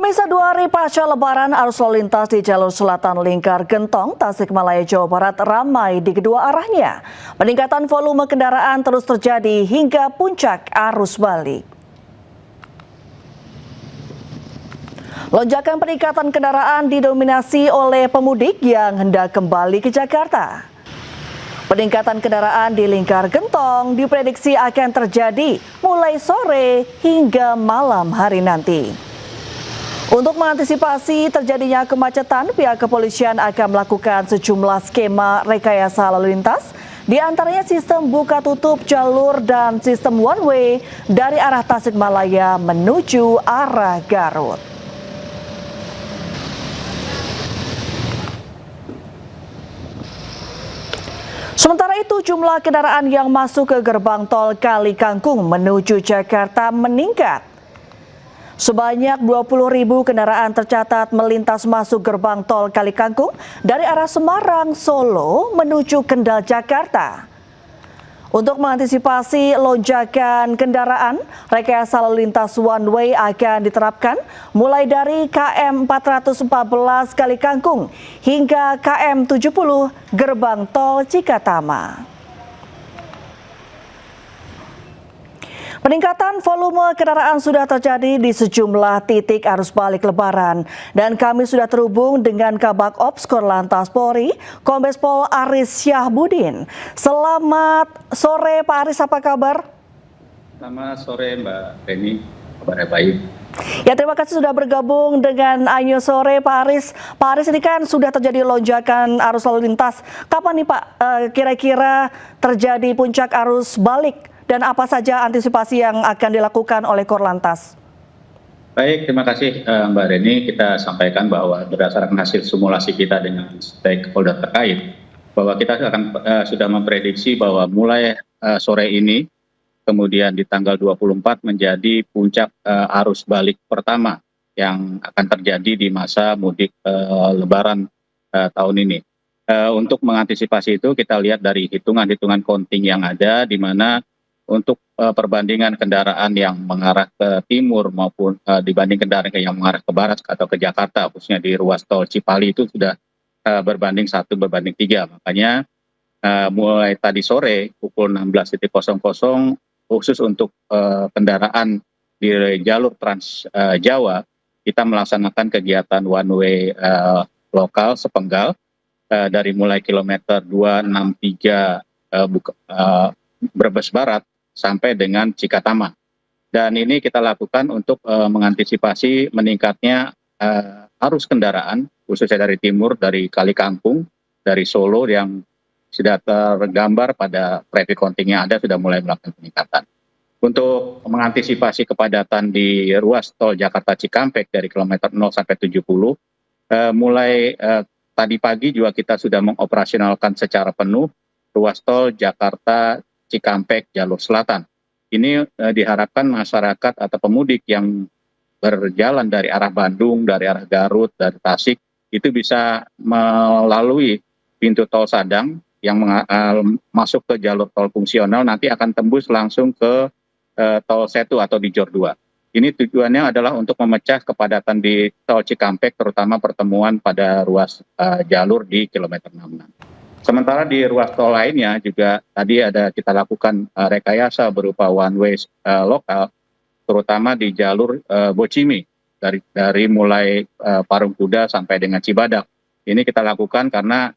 Pemirsa, 2 hari pasca Lebaran, arus lalu lintas di jalur selatan Lingkar Gentong, Tasikmalaya, Jawa Barat ramai di kedua arahnya. Peningkatan volume kendaraan terus terjadi hingga puncak arus balik. Lonjakan peningkatan kendaraan didominasi oleh pemudik yang hendak kembali ke Jakarta. Peningkatan kendaraan di Lingkar Gentong diprediksi akan terjadi mulai sore hingga malam hari nanti. Untuk mengantisipasi terjadinya kemacetan, pihak kepolisian akan melakukan sejumlah skema rekayasa lalu lintas, di antaranya sistem buka tutup jalur dan sistem one way dari arah Tasikmalaya menuju arah Garut. Sementara itu, jumlah kendaraan yang masuk ke gerbang tol Kali Kangkung menuju Jakarta meningkat. Sebanyak 20.000 kendaraan tercatat melintas masuk gerbang tol Kali Kangkung dari arah Semarang, Solo menuju Kendal, Jakarta. Untuk mengantisipasi lonjakan kendaraan, rekayasa lalu lintas one way akan diterapkan mulai dari KM 414 Kali Kangkung hingga KM 70 gerbang tol Cikatama. Peningkatan volume kendaraan sudah terjadi di sejumlah titik arus balik Lebaran, dan kami sudah terhubung dengan Kabak Ops Korlantas Polri, Kombes Pol Aris Syahbudin. Selamat sore Pak Aris, apa kabar? Selamat sore Mbak Reni, kabarnya baik. Ya, terima kasih sudah bergabung dengan Ayo Sore Pak Aris. Pak Aris, ini kan sudah terjadi lonjakan arus lalu lintas. Kapan nih Pak kira-kira terjadi puncak arus balik? Dan apa saja antisipasi yang akan dilakukan oleh Korlantas? Baik, terima kasih Mbak Reni. Kita sampaikan bahwa berdasarkan hasil simulasi kita dengan stakeholder terkait, bahwa kita akan sudah memprediksi bahwa mulai sore ini, kemudian di tanggal 24 menjadi puncak arus balik pertama yang akan terjadi di masa mudik Lebaran tahun ini. Untuk mengantisipasi itu, kita lihat dari hitungan-hitungan counting yang ada, di mana untuk perbandingan kendaraan yang mengarah ke timur maupun dibanding kendaraan yang mengarah ke barat atau ke Jakarta, khususnya di ruas tol Cipali itu sudah berbanding 1:3. Makanya mulai tadi sore pukul 16.00 khusus untuk kendaraan di jalur Trans Jawa, kita melaksanakan kegiatan one way lokal sepenggal dari mulai kilometer 263 Brebes Barat sampai dengan Cikatama. Dan ini kita lakukan untuk mengantisipasi meningkatnya arus kendaraan, khususnya dari timur, dari Kali Kangkung, dari Solo yang sudah tergambar pada traffic counting yang ada sudah mulai melakukan peningkatan. Untuk mengantisipasi kepadatan di ruas tol Jakarta Cikampek dari kilometer 0 sampai 70, mulai tadi pagi juga kita sudah mengoperasionalkan secara penuh ruas tol Jakarta Cikampek jalur selatan. Ini diharapkan masyarakat atau pemudik yang berjalan dari arah Bandung, dari arah Garut, dari Tasik, itu bisa melalui pintu tol Sadang yang masuk ke jalur tol fungsional, nanti akan tembus langsung ke tol Setu atau di Jor 2. Ini tujuannya adalah untuk memecah kepadatan di tol Cikampek, terutama pertemuan pada ruas jalur di kilometer 66. Sementara di ruas tol lainnya juga tadi ada kita lakukan rekayasa berupa one way lokal, terutama di jalur Bocimi dari mulai Parung Kuda sampai dengan Cibadak. Ini kita lakukan karena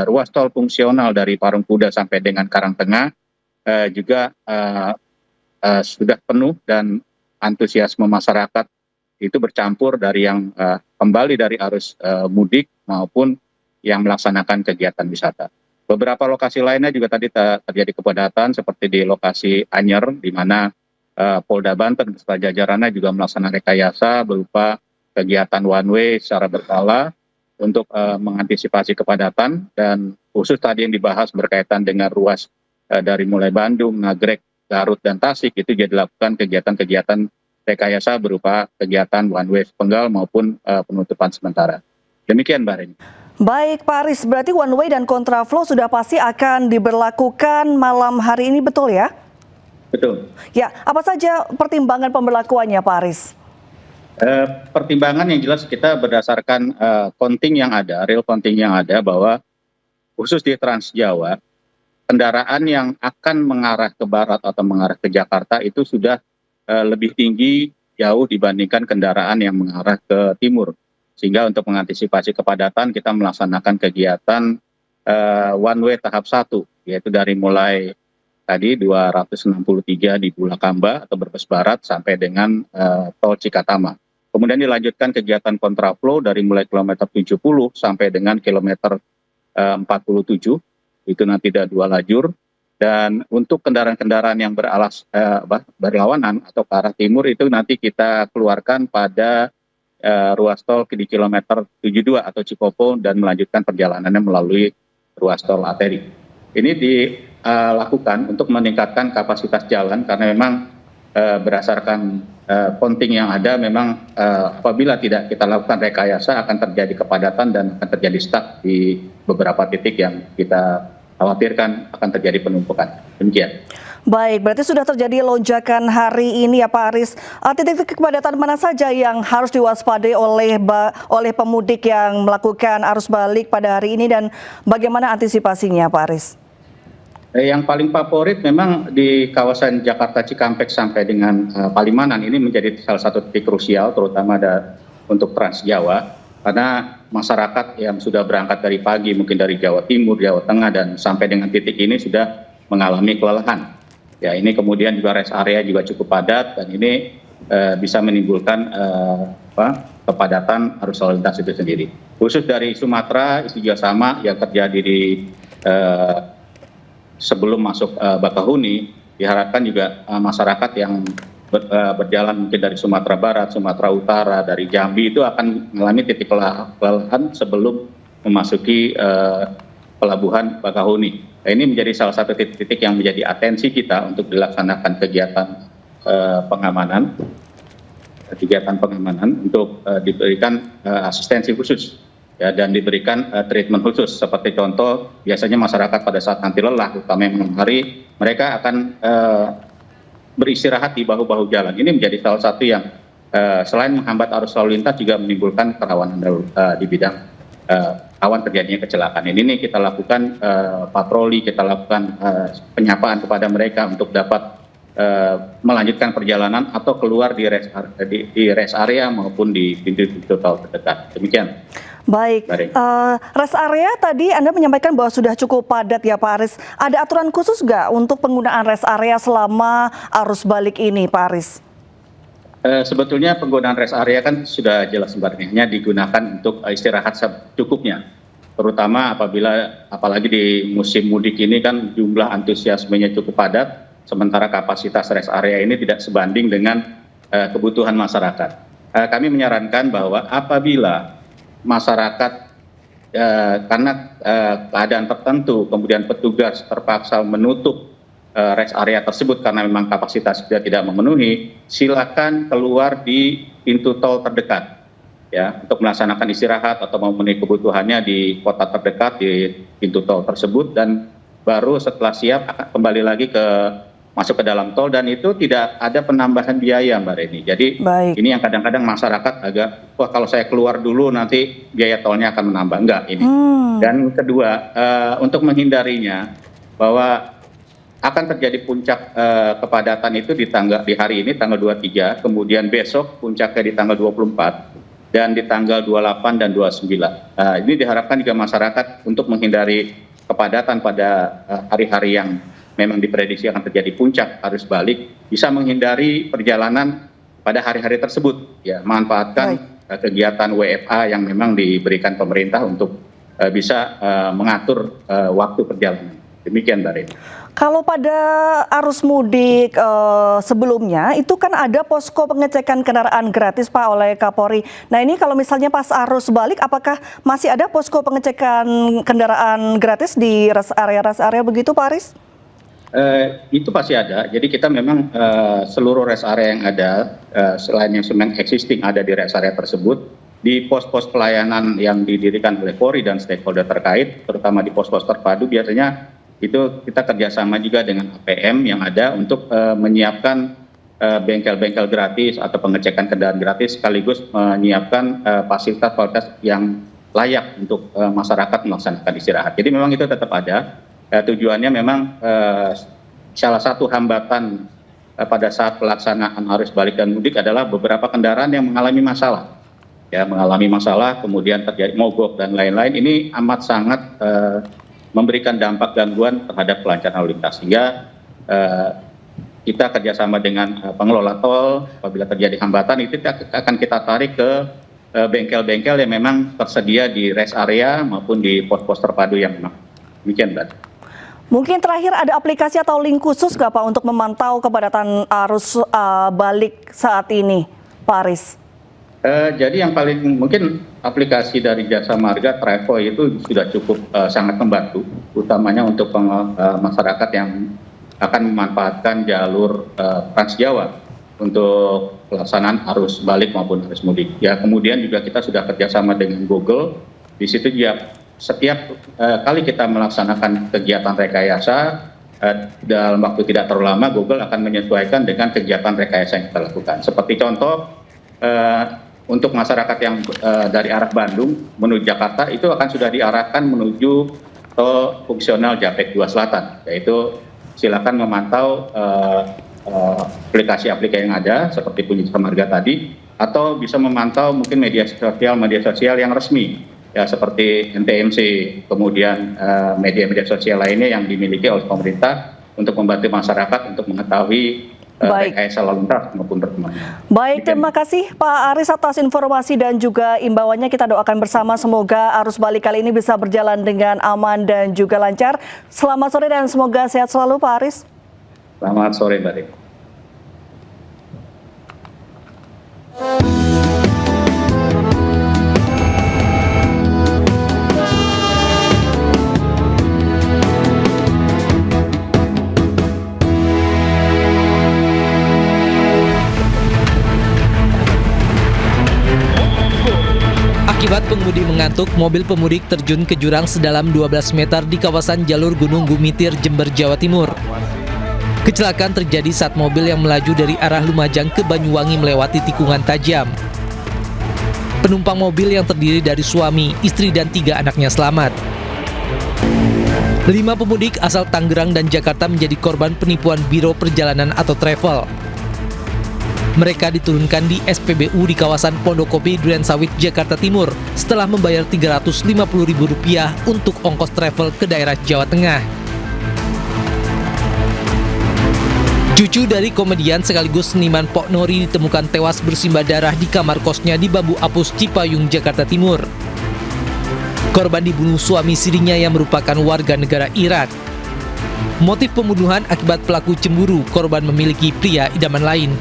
ruas tol fungsional dari Parung Kuda sampai dengan Karangtengah juga sudah penuh, dan antusiasme masyarakat itu bercampur dari yang kembali dari arus mudik maupun yang melaksanakan kegiatan wisata. Beberapa lokasi lainnya juga tadi terjadi kepadatan seperti di lokasi Anyer, di mana Polda Banten beserta jajarannya juga melaksanakan rekayasa berupa kegiatan one way secara berkala untuk mengantisipasi kepadatan, dan khusus tadi yang dibahas berkaitan dengan ruas dari mulai Bandung, Nagrek, Garut, dan Tasik, itu juga dilakukan kegiatan-kegiatan rekayasa berupa kegiatan one way sepenggal maupun penutupan sementara. Demikian Mbak Reni. Baik Pak Aris, berarti one way dan kontraflow sudah pasti akan diberlakukan malam hari ini, betul ya? Betul. Ya, apa saja pertimbangan pemberlakuannya Pak Aris? Pertimbangan yang jelas kita berdasarkan counting yang ada, real counting yang ada, bahwa khusus di Trans Jawa, kendaraan yang akan mengarah ke barat atau mengarah ke Jakarta itu sudah lebih tinggi jauh dibandingkan kendaraan yang mengarah ke timur. Sehingga untuk mengantisipasi kepadatan kita melaksanakan kegiatan one way tahap 1, yaitu dari mulai tadi 263 di Bulakamba atau Brebes Barat sampai dengan tol Cikatama. Kemudian dilanjutkan kegiatan kontraflow dari mulai kilometer 70 sampai dengan kilometer 47, itu nanti ada 2 lajur. Dan untuk kendaraan-kendaraan yang berlawanan atau ke arah timur itu nanti kita keluarkan pada ruas tol di kilometer 72 atau Cikopo dan melanjutkan perjalanannya melalui ruas tol arteri. Ini dilakukan untuk meningkatkan kapasitas jalan karena memang berdasarkan counting yang ada, memang apabila tidak kita lakukan rekayasa akan terjadi kepadatan dan akan terjadi stuck di beberapa titik yang kita khawatirkan akan terjadi penumpukan. Demikian. Baik, berarti sudah terjadi lonjakan hari ini ya Pak Aris. Titik-titik kepadatan mana saja yang harus diwaspadai oleh pemudik yang melakukan arus balik pada hari ini dan bagaimana antisipasinya Pak Aris? Yang paling favorit memang di kawasan Jakarta Cikampek sampai dengan Palimanan, ini menjadi salah satu titik krusial terutama untuk Trans Jawa, karena masyarakat yang sudah berangkat dari pagi mungkin dari Jawa Timur, Jawa Tengah dan sampai dengan titik ini sudah mengalami kelelahan. Ya, ini kemudian juga rest area juga cukup padat dan ini bisa menimbulkan kepadatan arus lalu lintas itu sendiri. Khusus dari Sumatera itu juga sama yang terjadi di sebelum masuk Bakahuni, diharapkan juga masyarakat yang berjalan mungkin dari Sumatera Barat, Sumatera Utara, dari Jambi itu akan mengalami titik kelelahan sebelum memasuki pelabuhan Bakahuni. Nah, ini menjadi salah satu titik-titik yang menjadi atensi kita untuk dilaksanakan kegiatan pengamanan untuk diberikan asistensi khusus. Ya, dan diberikan treatment khusus, seperti contoh biasanya masyarakat pada saat nanti lelah, terutama yang malam hari, mereka akan beristirahat di bahu-bahu jalan. Ini menjadi salah satu yang selain menghambat arus lalu lintas juga menimbulkan kerawanan di bidang rawan terjadinya kecelakaan. Ini kita lakukan patroli, kita lakukan penyapaan kepada mereka untuk dapat melanjutkan perjalanan atau keluar di rest area maupun di pintu-pintu tol terdekat. Demikian. Baik, rest area tadi Anda menyampaikan bahwa sudah cukup padat ya Pak Aris. Ada aturan khusus nggak untuk penggunaan rest area selama arus balik ini Pak Aris? Sebetulnya penggunaan rest area kan sudah jelas sebenarnya digunakan untuk istirahat secukupnya. Terutama apalagi di musim mudik ini kan jumlah antusiasmenya cukup padat, sementara kapasitas rest area ini tidak sebanding dengan kebutuhan masyarakat. Kami menyarankan bahwa apabila masyarakat karena keadaan tertentu kemudian petugas terpaksa menutup rest area tersebut karena memang kapasitas sudah tidak memenuhi, silakan keluar di pintu tol terdekat ya untuk melaksanakan istirahat atau memenuhi kebutuhannya di kota terdekat di pintu tol tersebut, dan baru setelah siap akan kembali lagi masuk ke dalam tol, dan itu tidak ada penambahan biaya Mbak Reni. Jadi ini yang kadang-kadang masyarakat agak, wah kalau saya keluar dulu nanti biaya tolnya akan menambah. Enggak ini. Dan kedua, untuk menghindarinya bahwa akan terjadi puncak kepadatan itu di hari ini tanggal 23, kemudian besok puncaknya di tanggal 24 dan di tanggal 28 dan 29. Ini diharapkan juga masyarakat untuk menghindari kepadatan pada hari-hari yang memang diprediksi akan terjadi puncak arus balik, bisa menghindari perjalanan pada hari-hari tersebut. Ya, manfaatkan kegiatan WFA yang memang diberikan pemerintah untuk bisa mengatur waktu perjalanan. Demikian Mbak Reni. Kalau pada arus mudik sebelumnya itu kan ada posko pengecekan kendaraan gratis Pak oleh Kapolri. Nah ini kalau misalnya pas arus balik, apakah masih ada posko pengecekan kendaraan gratis di rest area begitu Pak Aris? Itu pasti ada. Jadi kita memang seluruh rest area yang ada, selain yang memang existing ada di rest area tersebut, di pos-pos pelayanan yang didirikan oleh Polri dan stakeholder terkait, terutama di pos-pos terpadu, biasanya itu kita kerjasama juga dengan APM yang ada untuk menyiapkan bengkel-bengkel gratis atau pengecekan kendaraan gratis, sekaligus menyiapkan fasilitas yang layak untuk masyarakat melaksanakan istirahat. Jadi memang itu tetap ada. Tujuannya memang salah satu hambatan pada saat pelaksanaan arus balik dan mudik adalah beberapa kendaraan yang mengalami masalah. Kemudian terjadi mogok dan lain-lain. Ini amat sangat memberikan dampak gangguan terhadap kelancaran lalu lintas. Sehingga kita kerjasama dengan pengelola tol, apabila terjadi hambatan itu akan kita tarik ke bengkel-bengkel yang memang tersedia di rest area maupun di pos-pos terpadu yang memang demikian, Mbak. Mungkin terakhir ada aplikasi atau link khusus nggak Pak untuk memantau kepadatan arus balik saat ini, Pak Aris? Jadi yang paling mungkin aplikasi dari Jasa Marga Travel itu sudah cukup sangat membantu, utamanya untuk masyarakat yang akan memanfaatkan jalur Trans Jawa untuk pelaksanaan arus balik maupun arus mudik. Ya, kemudian juga kita sudah kerjasama dengan Google. Di situ ya setiap kali kita melaksanakan kegiatan rekayasa dalam waktu tidak terlalu lama, Google akan menyesuaikan dengan kegiatan rekayasa yang kita lakukan. Seperti contoh untuk masyarakat yang dari arah Bandung menuju Jakarta itu akan sudah diarahkan menuju tol fungsional Japek 2 Selatan, yaitu silakan memantau aplikasi-aplikasi yang ada seperti punya Jasa Marga tadi, atau bisa memantau mungkin media sosial yang resmi ya seperti NTMC, kemudian media-media sosial lainnya yang dimiliki oleh pemerintah untuk membantu masyarakat untuk mengetahui rekayasa lalu lintas maupun perkembangan. Baik, terima kasih Pak Aris atas informasi dan juga imbauannya. Kita doakan bersama semoga arus balik kali ini bisa berjalan dengan aman dan juga lancar. Selamat sore dan semoga sehat selalu Pak Aris. Selamat sore, Mbak Rik. Akibat pengemudi mengantuk, mobil pemudik terjun ke jurang sedalam 12 meter di kawasan jalur Gunung Gumitir, Jember, Jawa Timur. Kecelakaan terjadi saat mobil yang melaju dari arah Lumajang ke Banyuwangi melewati tikungan tajam. Penumpang mobil yang terdiri dari suami, istri, dan 3 anaknya selamat. 5 pemudik asal Tangerang dan Jakarta menjadi korban penipuan Biro Perjalanan atau travel. Mereka diturunkan di SPBU di kawasan Pondokopi, Durensawit, Jakarta Timur setelah membayar Rp350.000 untuk ongkos travel ke daerah Jawa Tengah. Cucu dari komedian sekaligus seniman Pok Nori ditemukan tewas bersimbah darah di kamar kosnya di Bambu Apus, Cipayung, Jakarta Timur. Korban dibunuh suami sirinya yang merupakan warga negara Irak. Motif pembunuhan akibat pelaku cemburu, korban memiliki pria idaman lain.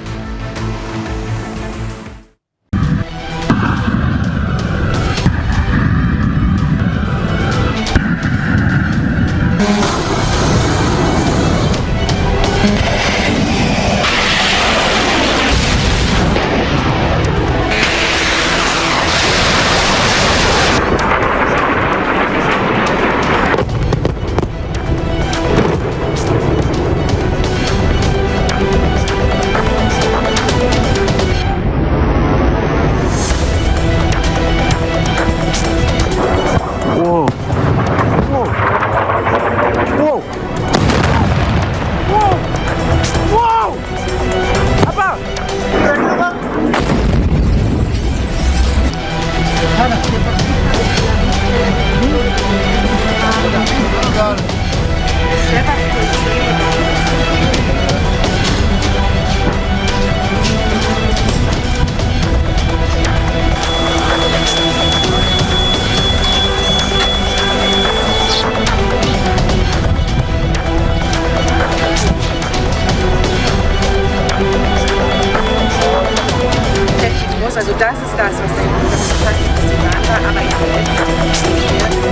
Also das ist das, was der Kontakt war, aber jetzt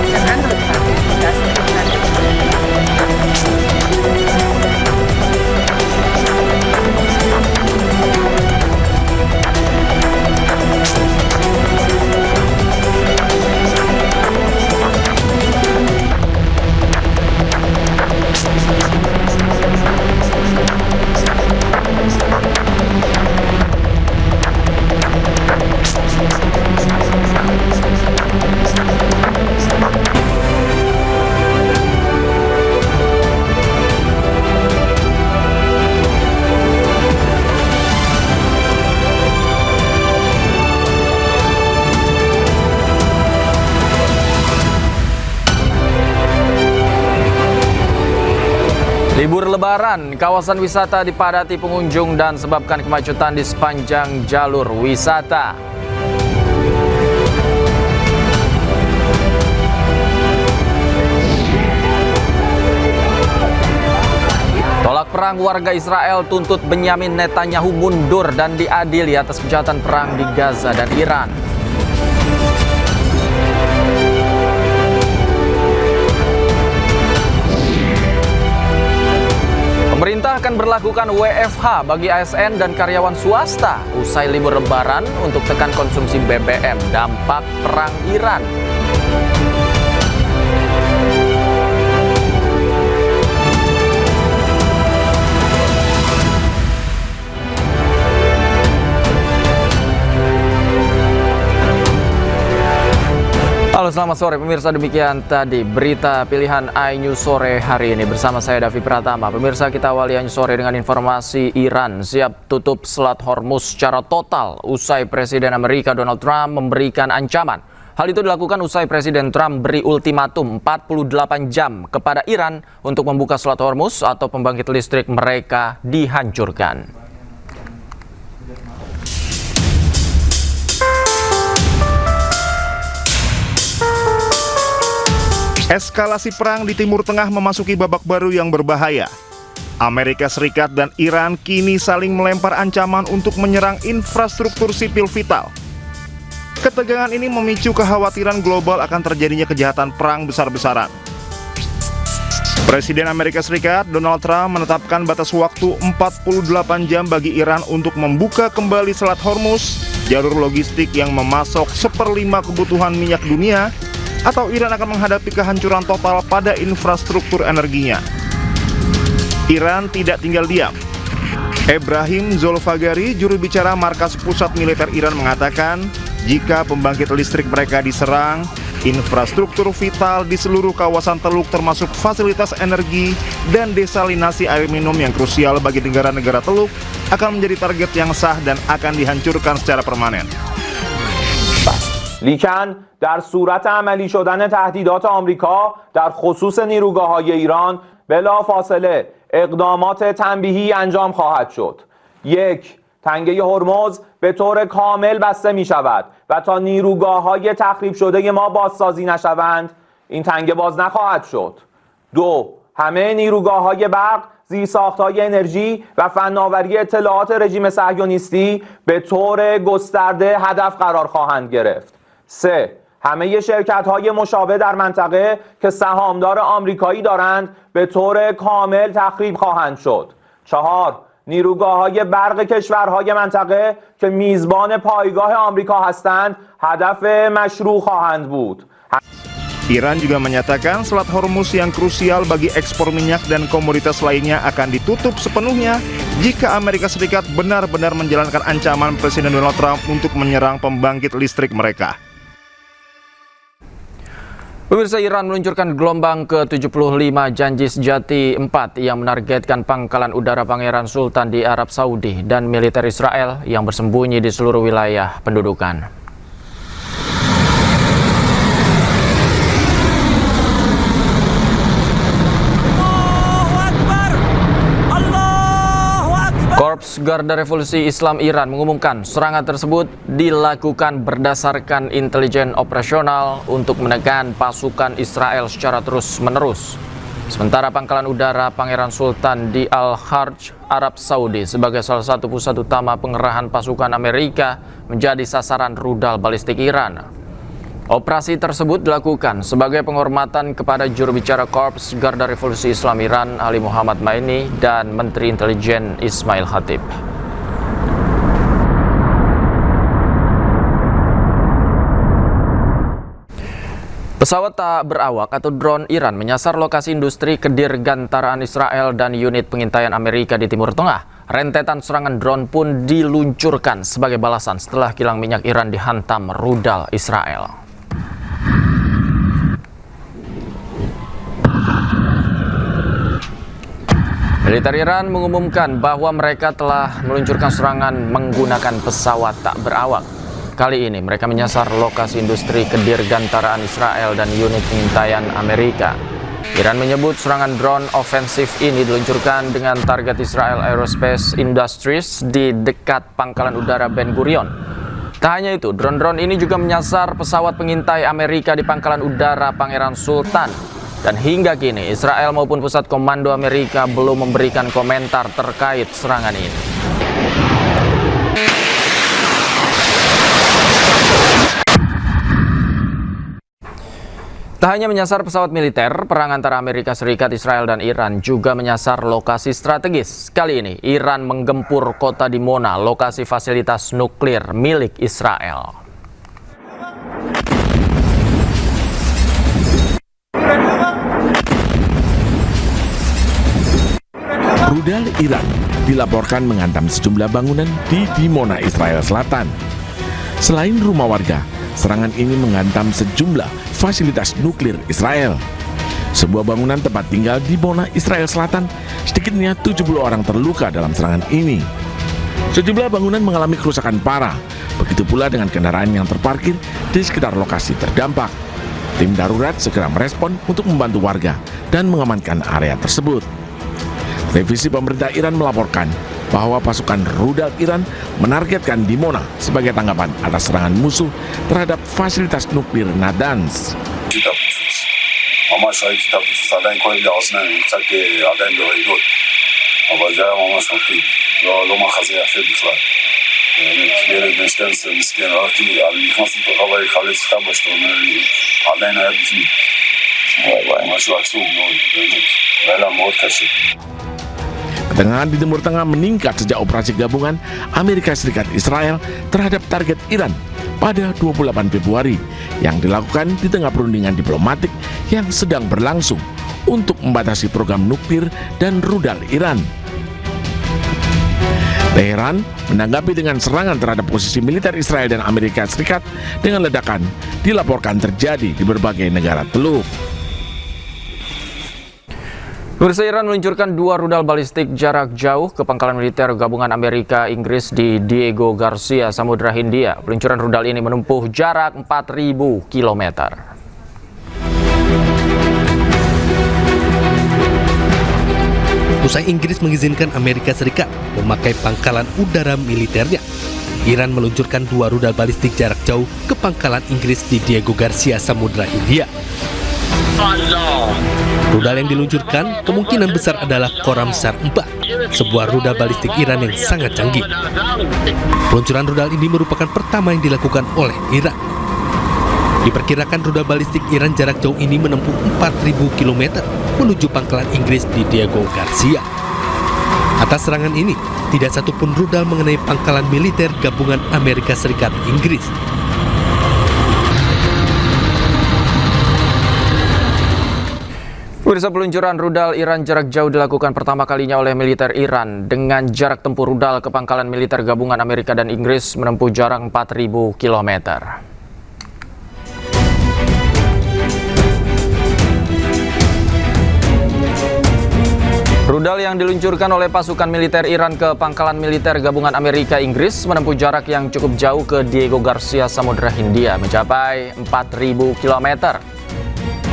der andere Tag, das ist Libur Lebaran, kawasan wisata dipadati pengunjung dan sebabkan kemacetan di sepanjang jalur wisata. Tolak perang, warga Israel tuntut Benyamin Netanyahu mundur dan diadili atas kejahatan perang di Gaza dan Iran. Pemerintah akan berlakukan WFH bagi ASN dan karyawan swasta usai libur Lebaran untuk tekan konsumsi BBM dampak perang Iran. Halo, selamat sore pemirsa, demikian tadi berita pilihan iNews sore hari ini bersama saya Davi Pratama. Pemirsa, kita awali iNews sore dengan informasi Iran siap tutup Selat Hormuz secara total usai Presiden Amerika Donald Trump memberikan ancaman. Hal itu dilakukan usai Presiden Trump beri ultimatum 48 jam kepada Iran untuk membuka Selat Hormuz atau pembangkit listrik mereka dihancurkan. Eskalasi perang di Timur Tengah memasuki babak baru yang berbahaya. Amerika Serikat dan Iran kini saling melempar ancaman untuk menyerang infrastruktur sipil vital. Ketegangan ini memicu kekhawatiran global akan terjadinya kejahatan perang besar-besaran. Presiden Amerika Serikat Donald Trump menetapkan batas waktu 48 jam bagi Iran untuk membuka kembali Selat Hormuz, jalur logistik yang memasok 1/5 kebutuhan minyak dunia, atau Iran akan menghadapi kehancuran total pada infrastruktur energinya. Iran tidak tinggal diam. Ebrahim Zolfagari, juru bicara Markas Pusat Militer Iran, mengatakan jika pembangkit listrik mereka diserang, infrastruktur vital di seluruh kawasan Teluk termasuk fasilitas energi dan desalinasi air minum yang krusial bagi negara-negara Teluk akan menjadi target yang sah dan akan dihancurkan secara permanen. لیکن در صورت عملی شدن تهدیدات آمریکا در خصوص نیروگاه‌های ایران بلافاصله اقدامات تنبیهی انجام خواهد شد. 1. تنگه هرمز به طور کامل بسته می شود و تا نیروگاه‌های تخریب شده ما بازسازی نشوند این تنگه باز نخواهد شد. 2. همه نیروگاه‌های برق، زیرساخت‌های انرژی و فناوری اطلاعات رژیم صهیونیستی به طور گسترده هدف قرار خواهند گرفت. 3. همه شرکت‌های مشابه در منطقه که سهامدار آمریکایی دارند به طور کامل تخریب خواهند شد. 4. نیروگاه‌های برق کشورهای منطقه که میزبان پایگاه آمریکا هستند هدف مشروع خواهند بود. Iran juga menyatakan Selat Hormuz yang krusial bagi ekspor minyak dan komoditas lainnya akan ditutup sepenuhnya jika Amerika Serikat benar-benar menjalankan ancaman Presiden Donald Trump untuk menyerang pembangkit listrik mereka. Pemirsa, Iran meluncurkan gelombang ke-75 Janji Sejati 4 yang menargetkan pangkalan udara Pangeran Sultan di Arab Saudi dan militer Israel yang bersembunyi di seluruh wilayah pendudukan. Korps Garda Revolusi Islam Iran mengumumkan serangan tersebut dilakukan berdasarkan intelijen operasional untuk menekan pasukan Israel secara terus-menerus. Sementara pangkalan udara Pangeran Sultan di Al-Kharj, Arab Saudi sebagai salah satu pusat utama pengerahan pasukan Amerika menjadi sasaran rudal balistik Iran. Operasi tersebut dilakukan sebagai penghormatan kepada juru bicara Korps Garda Revolusi Islam Iran Ali Muhammad Maini dan Menteri Intelijen Ismail Khatib. Pesawat tak berawak atau drone Iran menyasar lokasi industri kedirgantaraan Israel dan unit pengintaian Amerika di Timur Tengah. Rentetan serangan drone pun diluncurkan sebagai balasan setelah kilang minyak Iran dihantam rudal Israel. Militer Iran mengumumkan bahwa mereka telah meluncurkan serangan menggunakan pesawat tak berawak. Kali ini mereka menyasar lokasi industri kedirgantaraan Israel dan unit pengintaian Amerika. Iran menyebut serangan drone ofensif ini diluncurkan dengan target Israel Aerospace Industries di dekat pangkalan udara Ben Gurion. Tak hanya itu, drone-drone ini juga menyasar pesawat pengintai Amerika di pangkalan udara Pangeran Sultan. Dan hingga kini, Israel maupun pusat komando Amerika belum memberikan komentar terkait serangan ini. Tak hanya menyasar pesawat militer, perang antara Amerika Serikat, Israel, dan Iran juga menyasar lokasi strategis. Kali ini, Iran menggempur kota Dimona, lokasi fasilitas nuklir milik Israel. Rudal Iran dilaporkan menghantam sejumlah bangunan di Dimona, Israel Selatan. Selain rumah warga, serangan ini menghantam sejumlah fasilitas nuklir Israel. Sebuah bangunan tempat tinggal di Dimona, Israel Selatan, sedikitnya 70 orang terluka dalam serangan ini. Sejumlah bangunan mengalami kerusakan parah, begitu pula dengan kendaraan yang terparkir di sekitar lokasi terdampak. Tim darurat segera merespon untuk membantu warga dan mengamankan area tersebut. Televisi pemerintah Iran melaporkan bahwa pasukan rudal Iran menargetkan Dimona sebagai tanggapan atas serangan musuh terhadap fasilitas nuklir Natanz. Ketegangan di Timur Tengah meningkat sejak operasi gabungan Amerika Serikat Israel terhadap target Iran pada 28 Februari yang dilakukan di tengah perundingan diplomatik yang sedang berlangsung untuk membatasi program nuklir dan rudal Iran. Teheran menanggapi dengan serangan terhadap posisi militer Israel dan Amerika Serikat dengan ledakan dilaporkan terjadi di berbagai negara Teluk. Pemirsa, Iran meluncurkan 2 rudal balistik jarak jauh ke pangkalan militer gabungan Amerika Inggris di Diego Garcia, Samudra Hindia. Peluncuran rudal ini menempuh jarak 4.000 km. Usai Inggris mengizinkan Amerika Serikat memakai pangkalan udara militernya, Iran meluncurkan 2 rudal balistik jarak jauh ke pangkalan Inggris di Diego Garcia, Samudra Hindia. Rudal yang diluncurkan kemungkinan besar adalah Khorramshahr 4, sebuah rudal balistik Iran yang sangat canggih. Peluncuran rudal ini merupakan pertama yang dilakukan oleh Iran. Diperkirakan rudal balistik Iran jarak jauh ini menempuh 4.000 km menuju pangkalan Inggris di Diego Garcia. Atas serangan ini, tidak satupun rudal mengenai pangkalan militer gabungan Amerika Serikat Inggris. Pemirsa, peluncuran rudal Iran jarak jauh dilakukan pertama kalinya oleh militer Iran dengan jarak tempuh rudal ke pangkalan militer gabungan Amerika dan Inggris menempuh jarak 4.000 km. Rudal yang diluncurkan oleh pasukan militer Iran ke pangkalan militer gabungan Amerika Inggris menempuh jarak yang cukup jauh ke Diego Garcia, Samudra Hindia, mencapai 4.000 km.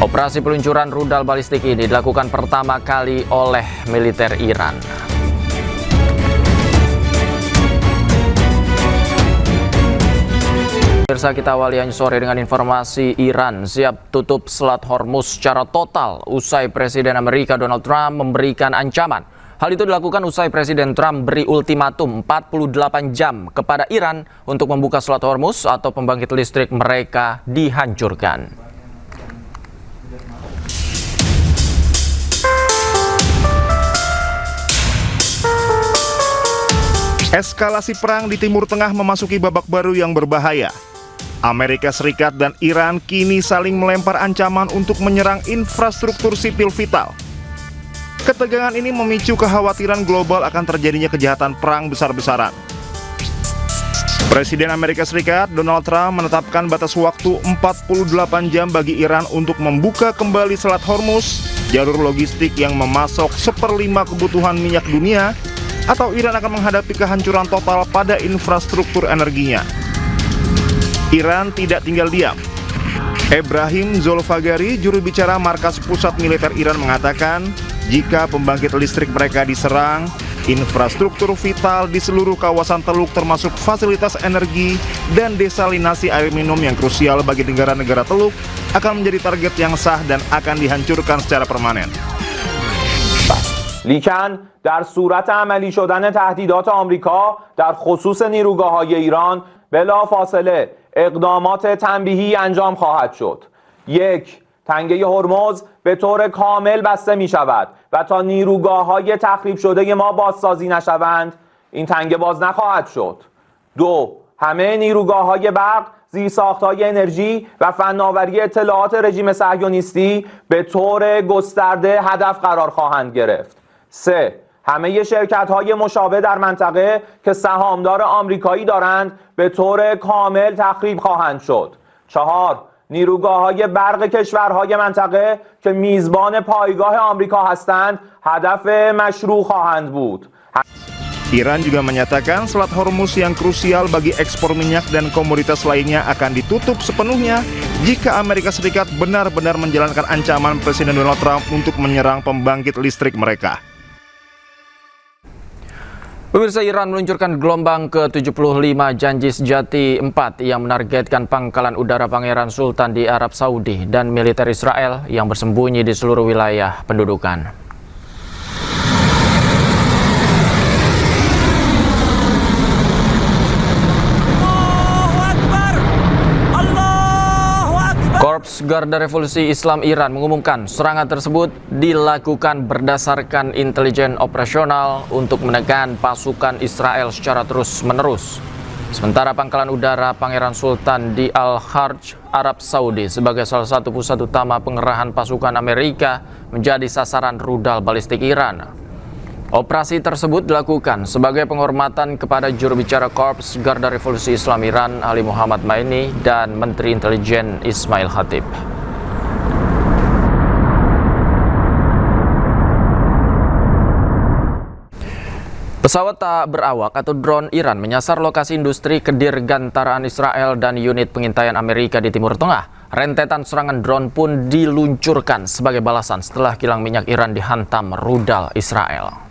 Operasi peluncuran rudal balistik ini dilakukan pertama kali oleh militer Iran. Pemirsa, kita awali sore dengan informasi Iran siap tutup Selat Hormuz secara total usai Presiden Amerika Donald Trump memberikan ancaman. Hal itu dilakukan usai Presiden Trump beri ultimatum 48 jam kepada Iran untuk membuka Selat Hormuz atau pembangkit listrik mereka dihancurkan. Eskalasi perang di Timur Tengah memasuki babak baru yang berbahaya. Amerika Serikat dan Iran kini saling melempar ancaman untuk menyerang infrastruktur sipil vital. Ketegangan ini memicu kekhawatiran global akan terjadinya kejahatan perang besar-besaran. Presiden Amerika Serikat Donald Trump menetapkan batas waktu 48 jam bagi Iran untuk membuka kembali Selat Hormuz, jalur logistik yang memasok 1/5 kebutuhan minyak dunia, atau Iran akan menghadapi kehancuran total pada infrastruktur energinya. Iran tidak tinggal diam. Ebrahim Zolfagari, juru bicara Markas Pusat Militer Iran mengatakan, jika pembangkit listrik mereka diserang, infrastruktur vital di seluruh kawasan Teluk termasuk fasilitas energi dan desalinasi air minum yang krusial bagi negara-negara Teluk akan menjadi target yang sah dan akan dihancurkan secara permanen. لیکن در صورت عملی شدن تهدیدات آمریکا در خصوص نیروگاه‌های ایران بلافاصله اقدامات تنبیهی انجام خواهد شد. 1. تنگه هرمز به طور کامل بسته می شود و تا نیروگاه‌های تخریب شده ما بازسازی نشوند این تنگه باز نخواهد شد. 2. همه نیروگاه‌های برق، زیرساخت‌های انرژی و فناوری اطلاعات رژیم صهیونیستی به طور گسترده هدف قرار خواهند گرفت. 3. همه شرکت‌های مشابه در منطقه که سهامدار آمریکایی دارند به طور کامل تخریب خواهند شد. 4. نیروگاه‌های برق کشورهای منطقه که میزبان پایگاه آمریکا هستند هدف مشروع خواهند بود. Iran juga menyatakan Selat Hormuz yang krusial bagi ekspor minyak dan komoditas lainnya akan ditutup sepenuhnya jika Amerika Serikat benar-benar menjalankan ancaman Presiden Donald Trump untuk menyerang pembangkit listrik mereka. Pemirsa, Iran meluncurkan gelombang ke-75 Janji Sejati 4 yang menargetkan pangkalan udara Pangeran Sultan di Arab Saudi dan militer Israel yang bersembunyi di seluruh wilayah pendudukan. Korps Garda Revolusi Islam Iran mengumumkan serangan tersebut dilakukan berdasarkan intelijen operasional untuk menekan pasukan Israel secara terus-menerus. Sementara pangkalan udara Pangeran Sultan di Al-Kharj, Arab Saudi sebagai salah satu pusat utama pengerahan pasukan Amerika menjadi sasaran rudal balistik Iran. Operasi tersebut dilakukan sebagai penghormatan kepada juru bicara Korps Garda Revolusi Islam Iran Ali Muhammad Maini dan Menteri Intelijen Ismail Khatib. Pesawat tak berawak atau drone Iran menyasar lokasi industri kedirgantaraan Israel dan unit pengintaian Amerika di Timur Tengah. Rentetan serangan drone pun diluncurkan sebagai balasan setelah kilang minyak Iran dihantam rudal Israel.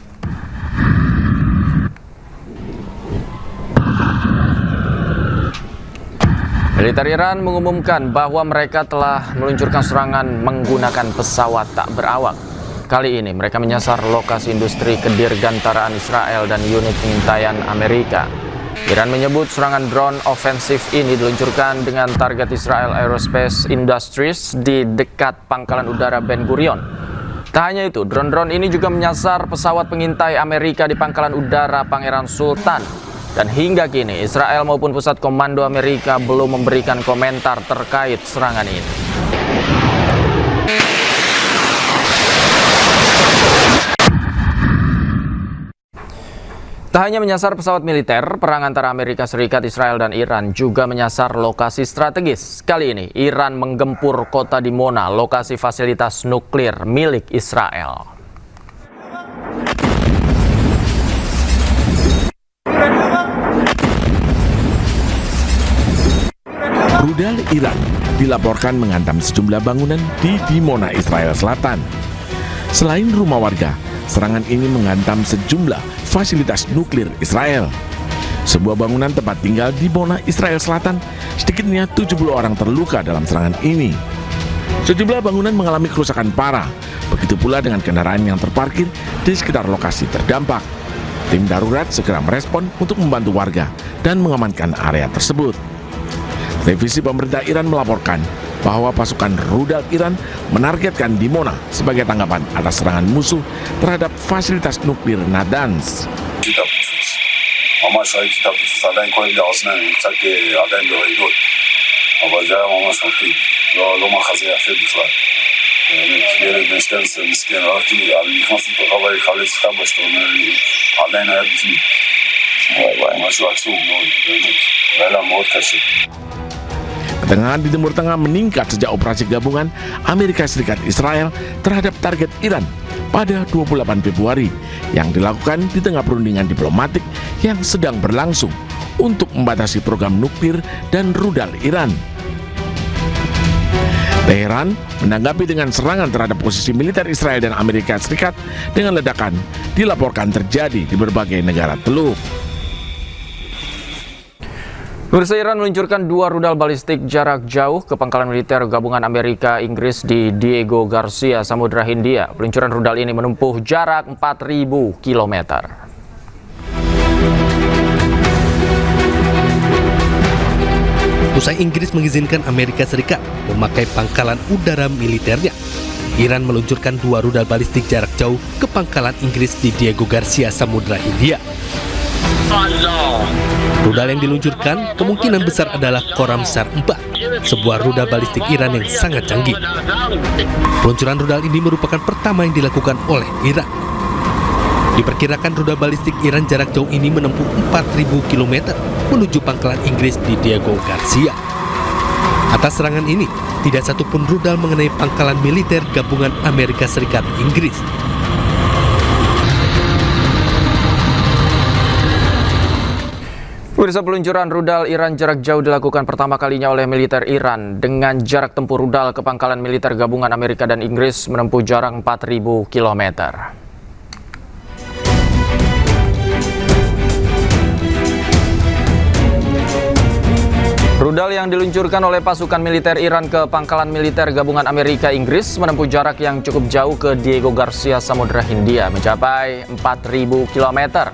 Militer Iran mengumumkan bahwa mereka telah meluncurkan serangan menggunakan pesawat tak berawak. Kali ini mereka menyasar lokasi industri kedirgantaraan Israel dan unit pengintaian Amerika. Iran menyebut serangan drone ofensif ini diluncurkan dengan target Israel Aerospace Industries di dekat pangkalan udara Ben Gurion. Tak hanya itu, drone-drone ini juga menyasar pesawat pengintai Amerika di pangkalan udara Pangeran Sultan. Dan hingga kini, Israel maupun pusat komando Amerika belum memberikan komentar terkait serangan ini. Tak hanya menyasar pesawat militer, perang antara Amerika Serikat, Israel, dan Iran juga menyasar lokasi strategis. Kali ini, Iran menggempur kota Dimona, lokasi fasilitas nuklir milik Israel. Rudal Iran dilaporkan menghantam sejumlah bangunan di Dimona, Israel Selatan. Selain rumah warga, serangan ini menghantam sejumlah fasilitas nuklir Israel. Sebuah bangunan tempat tinggal di Dimona, Israel Selatan, sedikitnya 70 orang terluka dalam serangan ini. Sejumlah bangunan mengalami kerusakan parah, begitu pula dengan kendaraan yang terparkir di sekitar lokasi terdampak. Tim darurat segera merespon untuk membantu warga dan mengamankan area tersebut. Televisi pemerintah Iran melaporkan bahwa pasukan rudal Iran menargetkan Dimona sebagai tanggapan atas serangan musuh terhadap fasilitas nuklir Natanz. Ketegangan di Timur Tengah meningkat sejak operasi gabungan Amerika Serikat Israel terhadap target Iran pada 28 Februari yang dilakukan di tengah perundingan diplomatik yang sedang berlangsung untuk membatasi program nuklir dan rudal Iran. Teheran menanggapi dengan serangan terhadap posisi militer Israel dan Amerika Serikat dengan ledakan dilaporkan terjadi di berbagai negara Teluk. Pemirsa, Iran meluncurkan 2 rudal balistik jarak jauh ke pangkalan militer gabungan Amerika Inggris di Diego Garcia, Samudra Hindia. Peluncuran rudal ini menempuh jarak 4.000 km. Usai Inggris mengizinkan Amerika Serikat memakai pangkalan udara militernya, Iran meluncurkan 2 rudal balistik jarak jauh ke pangkalan Inggris di Diego Garcia, Samudra Hindia. Rudal yang diluncurkan kemungkinan besar adalah Khorramshahr 4, sebuah rudal balistik Iran yang sangat canggih. Peluncuran rudal ini merupakan pertama yang dilakukan oleh Iran. Diperkirakan rudal balistik Iran jarak jauh ini menempuh 4.000 km menuju pangkalan Inggris di Diego Garcia. Atas serangan ini, tidak satupun rudal mengenai pangkalan militer gabungan Amerika Serikat Inggris. Pemirsa, peluncuran rudal Iran jarak jauh dilakukan pertama kalinya oleh militer Iran dengan jarak tempuh rudal ke pangkalan militer gabungan Amerika dan Inggris menempuh jarak 4.000 km. Rudal yang diluncurkan oleh pasukan militer Iran ke pangkalan militer gabungan Amerika Inggris menempuh jarak yang cukup jauh ke Diego Garcia, Samudra Hindia, mencapai 4.000 km.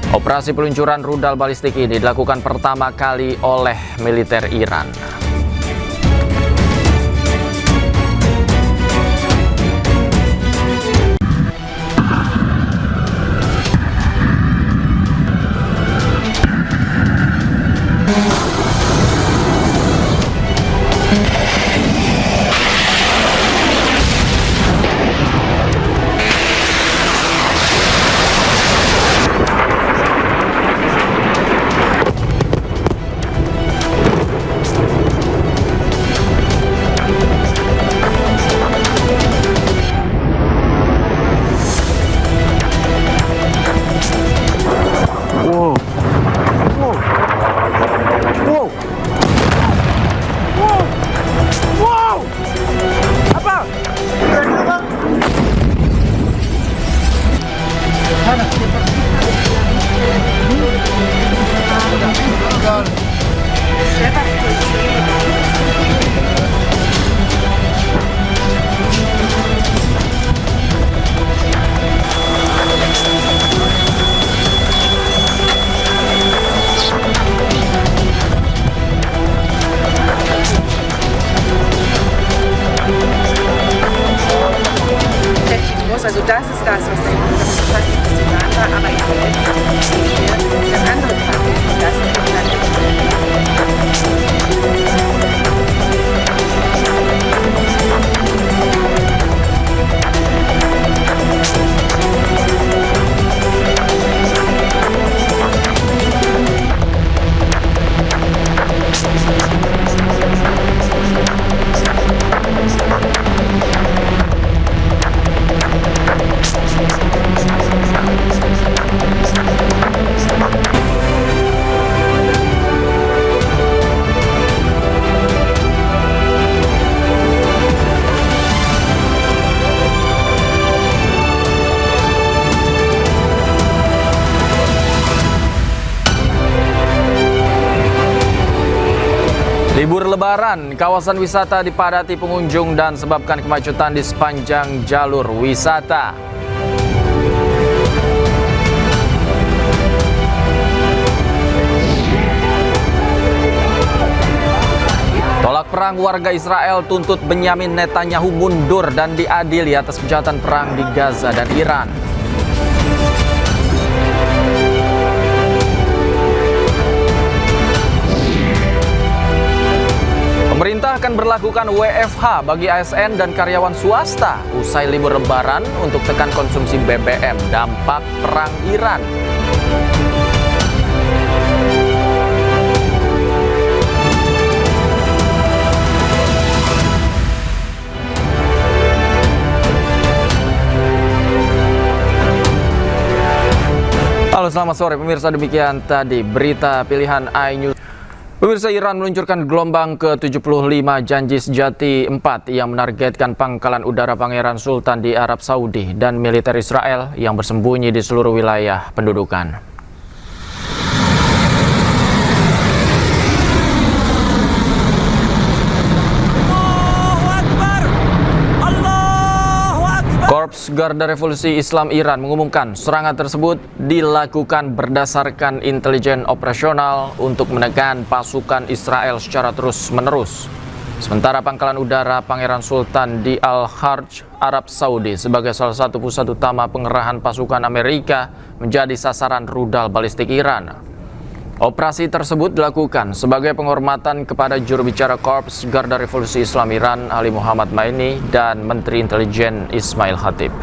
Operasi peluncuran rudal balistik ini dilakukan pertama kali oleh militer Iran. Also das ist das, was der Bundestag gesagt hat, aber jetzt der andere Teil, das ist Libur Lebaran, kawasan wisata dipadati pengunjung dan sebabkan kemacetan di sepanjang jalur wisata. Tolak perang warga Israel tuntut Benyamin Netanyahu mundur dan diadili atas kejahatan perang di Gaza dan Iran. Pemerintah akan berlakukan WFH bagi ASN dan karyawan swasta usai libur Lebaran untuk tekan konsumsi BBM dampak perang Iran. Halo, selamat sore pemirsa, demikian tadi berita pilihan iNews. Pemirsa, Iran meluncurkan gelombang ke-75 janji sejati 4 yang menargetkan pangkalan udara Pangeran Sultan di Arab Saudi dan militer Israel yang bersembunyi di seluruh wilayah pendudukan. Korps Garda Revolusi Islam Iran mengumumkan serangan tersebut dilakukan berdasarkan intelijen operasional untuk menekan pasukan Israel secara terus-menerus. Sementara pangkalan udara Pangeran Sultan di Al-Kharj, Arab Saudi sebagai salah satu pusat utama pengerahan pasukan Amerika menjadi sasaran rudal balistik Iran. Operasi tersebut dilakukan sebagai penghormatan kepada juru bicara Korps Garda Revolusi Islam Iran Ali Muhammad Maini dan Menteri Intelijen Ismail Khatib.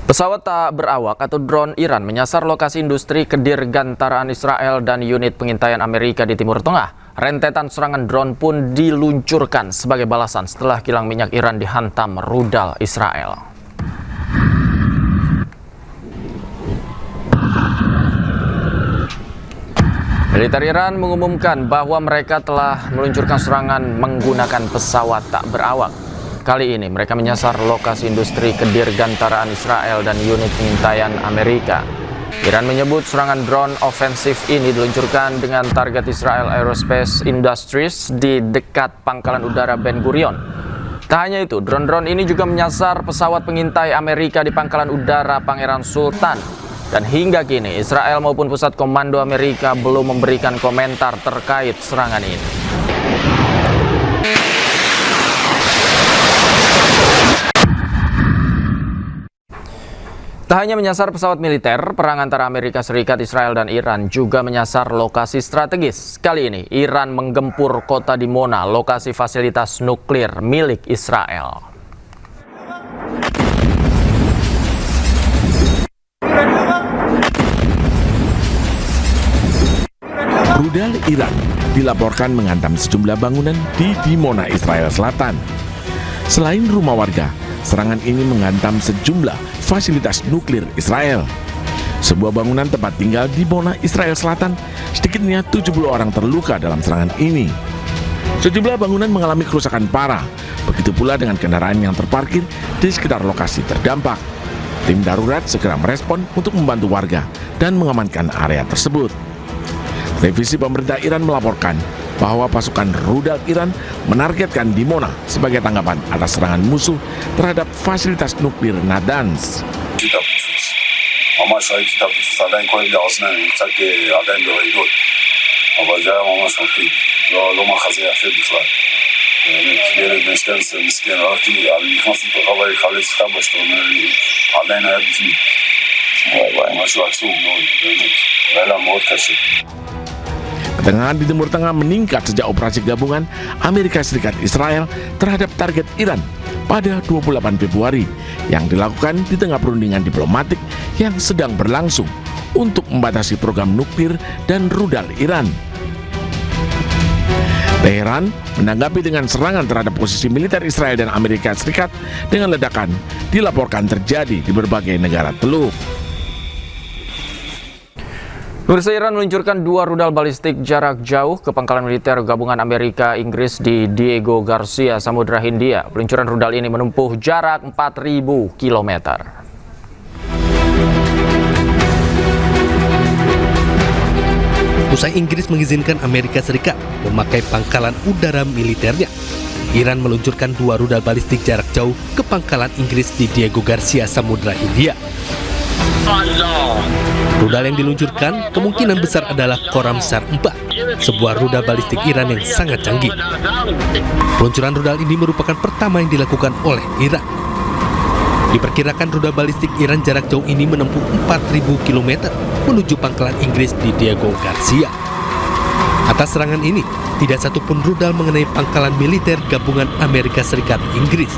Pesawat tak berawak atau drone Iran menyasar lokasi industri kedirgantaraan Israel dan unit pengintaian Amerika di Timur Tengah. Rentetan serangan drone pun diluncurkan sebagai balasan setelah kilang minyak Iran dihantam rudal Israel. Militer Iran mengumumkan bahwa mereka telah meluncurkan serangan menggunakan pesawat tak berawak. Kali ini mereka menyasar lokasi industri kedirgantaraan Israel dan unit pengintaian Amerika. Iran menyebut serangan drone ofensif ini diluncurkan dengan target Israel Aerospace Industries di dekat pangkalan udara Ben Gurion. Tak hanya itu, drone-drone ini juga menyasar pesawat pengintai Amerika di pangkalan udara Pangeran Sultan. Dan hingga kini, Israel maupun pusat komando Amerika belum memberikan komentar terkait serangan ini. Tak hanya menyasar pesawat militer, perang antara Amerika Serikat, Israel, dan Iran juga menyasar lokasi strategis. Kali ini, Iran menggempur kota Dimona, lokasi fasilitas nuklir milik Israel. Rudal Iran dilaporkan menghantam sejumlah bangunan di Dimona, Israel Selatan. Selain rumah warga, serangan ini menghantam sejumlah fasilitas nuklir Israel. Sebuah bangunan tempat tinggal di Dimona, Israel Selatan, sedikitnya 70 orang terluka dalam serangan ini. Sejumlah bangunan mengalami kerusakan parah, begitu pula dengan kendaraan yang terparkir di sekitar lokasi terdampak. Tim darurat segera merespon untuk membantu warga dan mengamankan area tersebut. Televisi pemerintah Iran melaporkan bahwa pasukan rudal Iran menargetkan Dimona sebagai tanggapan atas serangan musuh terhadap fasilitas nuklir Natanz. Ketegangan di Timur Tengah meningkat sejak operasi gabungan Amerika Serikat Israel terhadap target Iran pada 28 Februari yang dilakukan di tengah perundingan diplomatik yang sedang berlangsung untuk membatasi program nuklir dan rudal Iran. Teheran menanggapi dengan serangan terhadap posisi militer Israel dan Amerika Serikat dengan ledakan dilaporkan terjadi di berbagai negara Teluk. Pemirsa, Iran meluncurkan 2 rudal balistik jarak jauh ke pangkalan militer gabungan Amerika Inggris di Diego Garcia, Samudra Hindia. Peluncuran rudal ini menempuh jarak 4.000 km. Usai Inggris mengizinkan Amerika Serikat memakai pangkalan udara militernya, Iran meluncurkan 2 rudal balistik jarak jauh ke pangkalan Inggris di Diego Garcia, Samudra Hindia. Rudal yang diluncurkan kemungkinan besar adalah Qoram Sar 4, sebuah rudal balistik Iran yang sangat canggih. Peluncuran rudal ini merupakan pertama yang dilakukan oleh Iran. Diperkirakan rudal balistik Iran jarak jauh ini menempuh 4.000 km menuju pangkalan Inggris di Diego Garcia. Atas serangan ini, tidak satupun rudal mengenai pangkalan militer gabungan Amerika Serikat Inggris.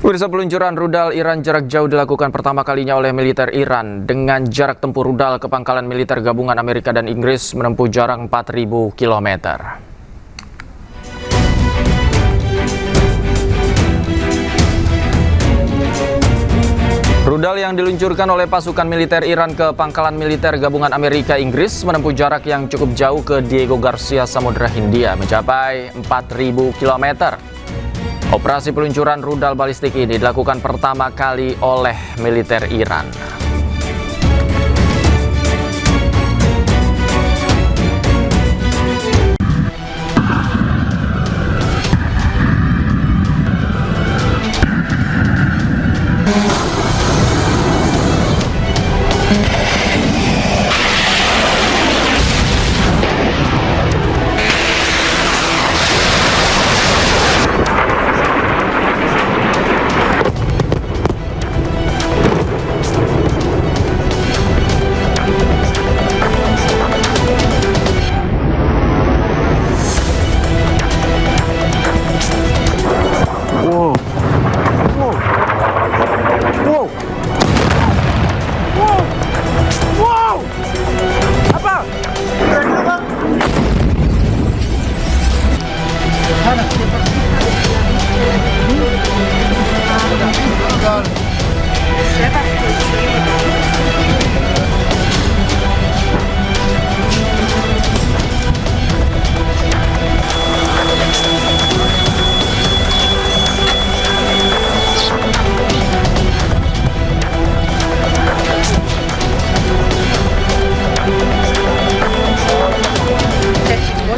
Pemirsa, peluncuran rudal Iran jarak jauh dilakukan pertama kalinya oleh militer Iran dengan jarak tempuh rudal ke pangkalan militer gabungan Amerika dan Inggris menempuh jarak 4.000 km. Rudal yang diluncurkan oleh pasukan militer Iran ke pangkalan militer gabungan Amerika Inggris menempuh jarak yang cukup jauh ke Diego Garcia, Samudra Hindia, mencapai 4.000 km. Operasi peluncuran rudal balistik ini dilakukan pertama kali oleh militer Iran.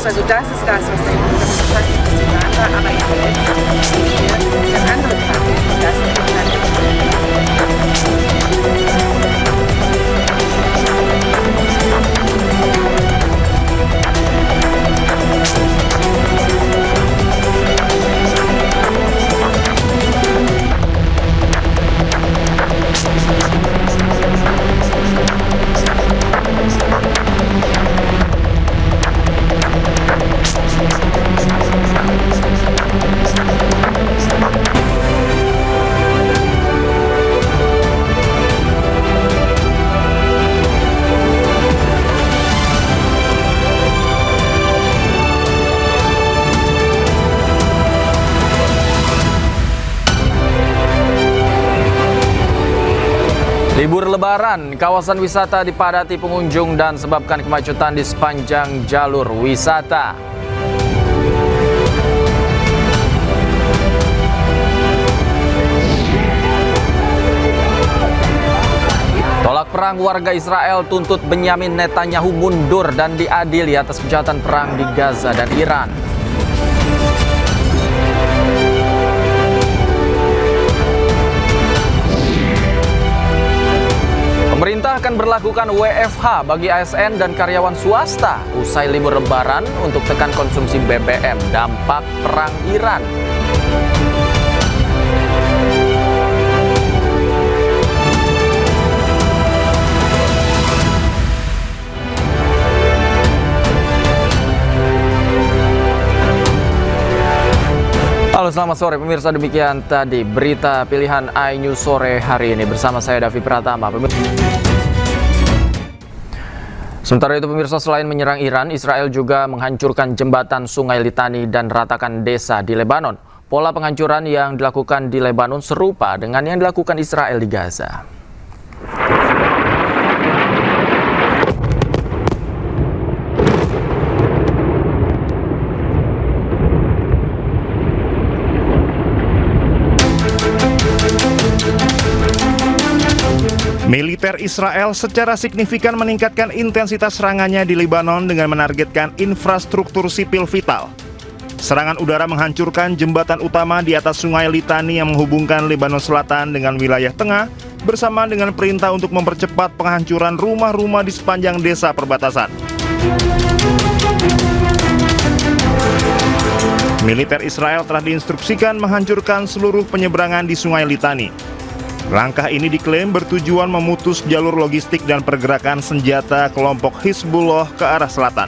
Also das ist das, was der Iran war, aber jetzt sehen wir ganz andere Farben. Das ist Libur Lebaran, kawasan wisata dipadati pengunjung dan sebabkan kemacetan di sepanjang jalur wisata. Tolak perang warga Israel tuntut Benyamin Netanyahu mundur dan diadili atas kejahatan perang di Gaza dan Iran. Pemerintah akan berlakukan WFH bagi ASN dan karyawan swasta usai libur Lebaran untuk tekan konsumsi BBM dampak perang Iran. Halo, selamat sore pemirsa, demikian tadi berita pilihan iNews sore hari ini bersama saya Davi Pratama. Sementara itu pemirsa, selain menyerang Iran, Israel juga menghancurkan jembatan Sungai Litani dan ratakan desa di Lebanon. Pola penghancuran yang dilakukan di Lebanon serupa dengan yang dilakukan Israel di Gaza. Militer Israel secara signifikan meningkatkan intensitas serangannya di Lebanon dengan menargetkan infrastruktur sipil vital. Serangan udara menghancurkan jembatan utama di atas Sungai Litani yang menghubungkan Lebanon Selatan dengan wilayah tengah, bersama dengan perintah untuk mempercepat penghancuran rumah-rumah di sepanjang desa perbatasan. Militer Israel telah diinstruksikan menghancurkan seluruh penyeberangan di Sungai Litani. Langkah ini diklaim bertujuan memutus jalur logistik dan pergerakan senjata kelompok Hizbullah ke arah selatan.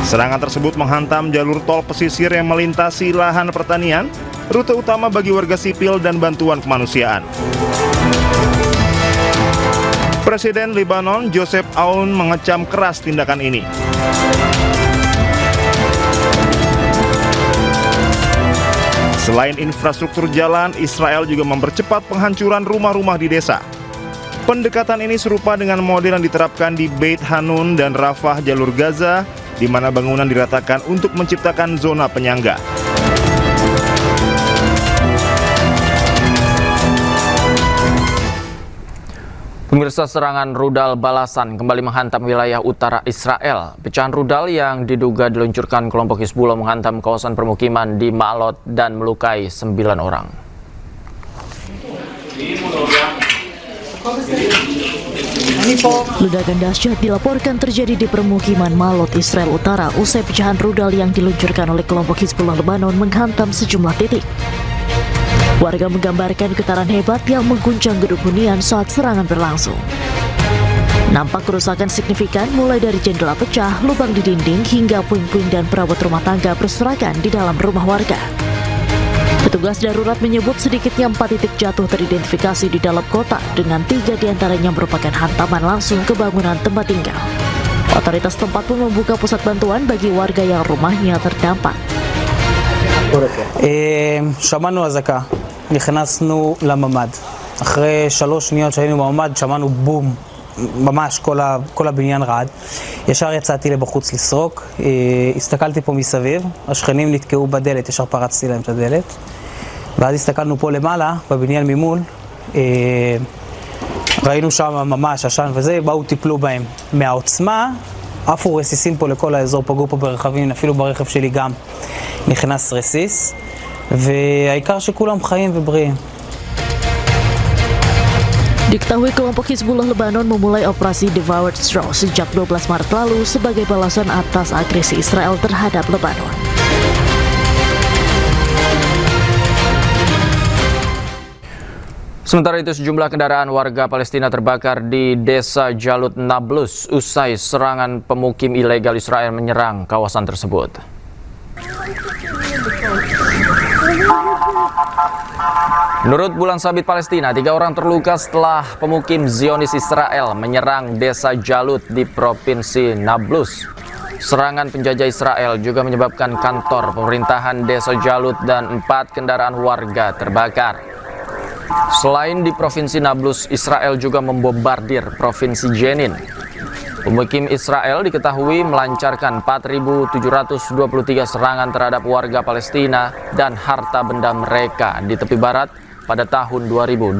Serangan tersebut menghantam jalur tol pesisir yang melintasi lahan pertanian, rute utama bagi warga sipil dan bantuan kemanusiaan. Presiden Lebanon Joseph Aoun mengecam keras tindakan ini. Selain infrastruktur jalan, Israel juga mempercepat penghancuran rumah-rumah di desa. Pendekatan ini serupa dengan model yang diterapkan di Beit Hanun dan Rafah jalur Gaza, di mana bangunan diratakan untuk menciptakan zona penyangga. Pemirsa, serangan rudal balasan kembali menghantam wilayah utara Israel. Pecahan rudal yang diduga diluncurkan kelompok Hizbullah menghantam kawasan permukiman di Ma'alot dan melukai 9 orang. Ledakan dahsyat dilaporkan terjadi di permukiman Ma'alot, Israel Utara usai pecahan rudal yang diluncurkan oleh kelompok Hizbullah Lebanon menghantam sejumlah titik. Warga menggambarkan getaran hebat yang mengguncang gedung hunian saat serangan berlangsung. Nampak kerusakan signifikan mulai dari jendela pecah, lubang di dinding, hingga puing-puing dan perabot rumah tangga berserakan di dalam rumah warga. Petugas darurat menyebut sedikitnya 4 titik jatuh teridentifikasi di dalam kota, dengan 3 diantaranya merupakan hantaman langsung ke bangunan tempat tinggal. Otoritas tempat pun membuka pusat bantuan bagi warga yang rumahnya terdampak. שמענו אזעקה, נכנסנו לממ"ד. אחרי 3 שניות שהיינו בממ"ד שמענו בום, ממש כל הבניין רעד. ישר יצאתי לבחוץ לסרוק, הסתכלתי פה מסביב, השכנים נתקעו בדלת, ישר פרצתי להם את הדלת. ואז הסתכלנו פה למעלה, בבניין ממול, ראינו שם ממש עשן וזה, באו טיפלו בהם. מהעוצמה, עפו רסיסים פה לכל האזור, פגעו פה ברכבים, אפילו ברכב שלי גם נכנס רסיס, והעיקר שכולם חיים ובריאים. Diketahui kelompok Hizbullah Lebanon memulai operasi Devoured Straw sejak 12 Maret lalu sebagai balasan atas agresi Israel terhadap Lebanon. Sementara itu, sejumlah kendaraan warga Palestina terbakar di desa Jalut Nablus usai serangan pemukim ilegal Israel menyerang kawasan tersebut. Menurut Bulan Sabit Palestina, 3 orang terluka setelah pemukim Zionis Israel menyerang desa Jalut di Provinsi Nablus. Serangan penjajah Israel juga menyebabkan kantor pemerintahan desa Jalut dan 4 kendaraan warga terbakar. Selain di Provinsi Nablus, Israel juga membombardir Provinsi Jenin. Pemukim Israel diketahui melancarkan 4.723 serangan terhadap warga Palestina dan harta benda mereka di tepi barat pada tahun 2025.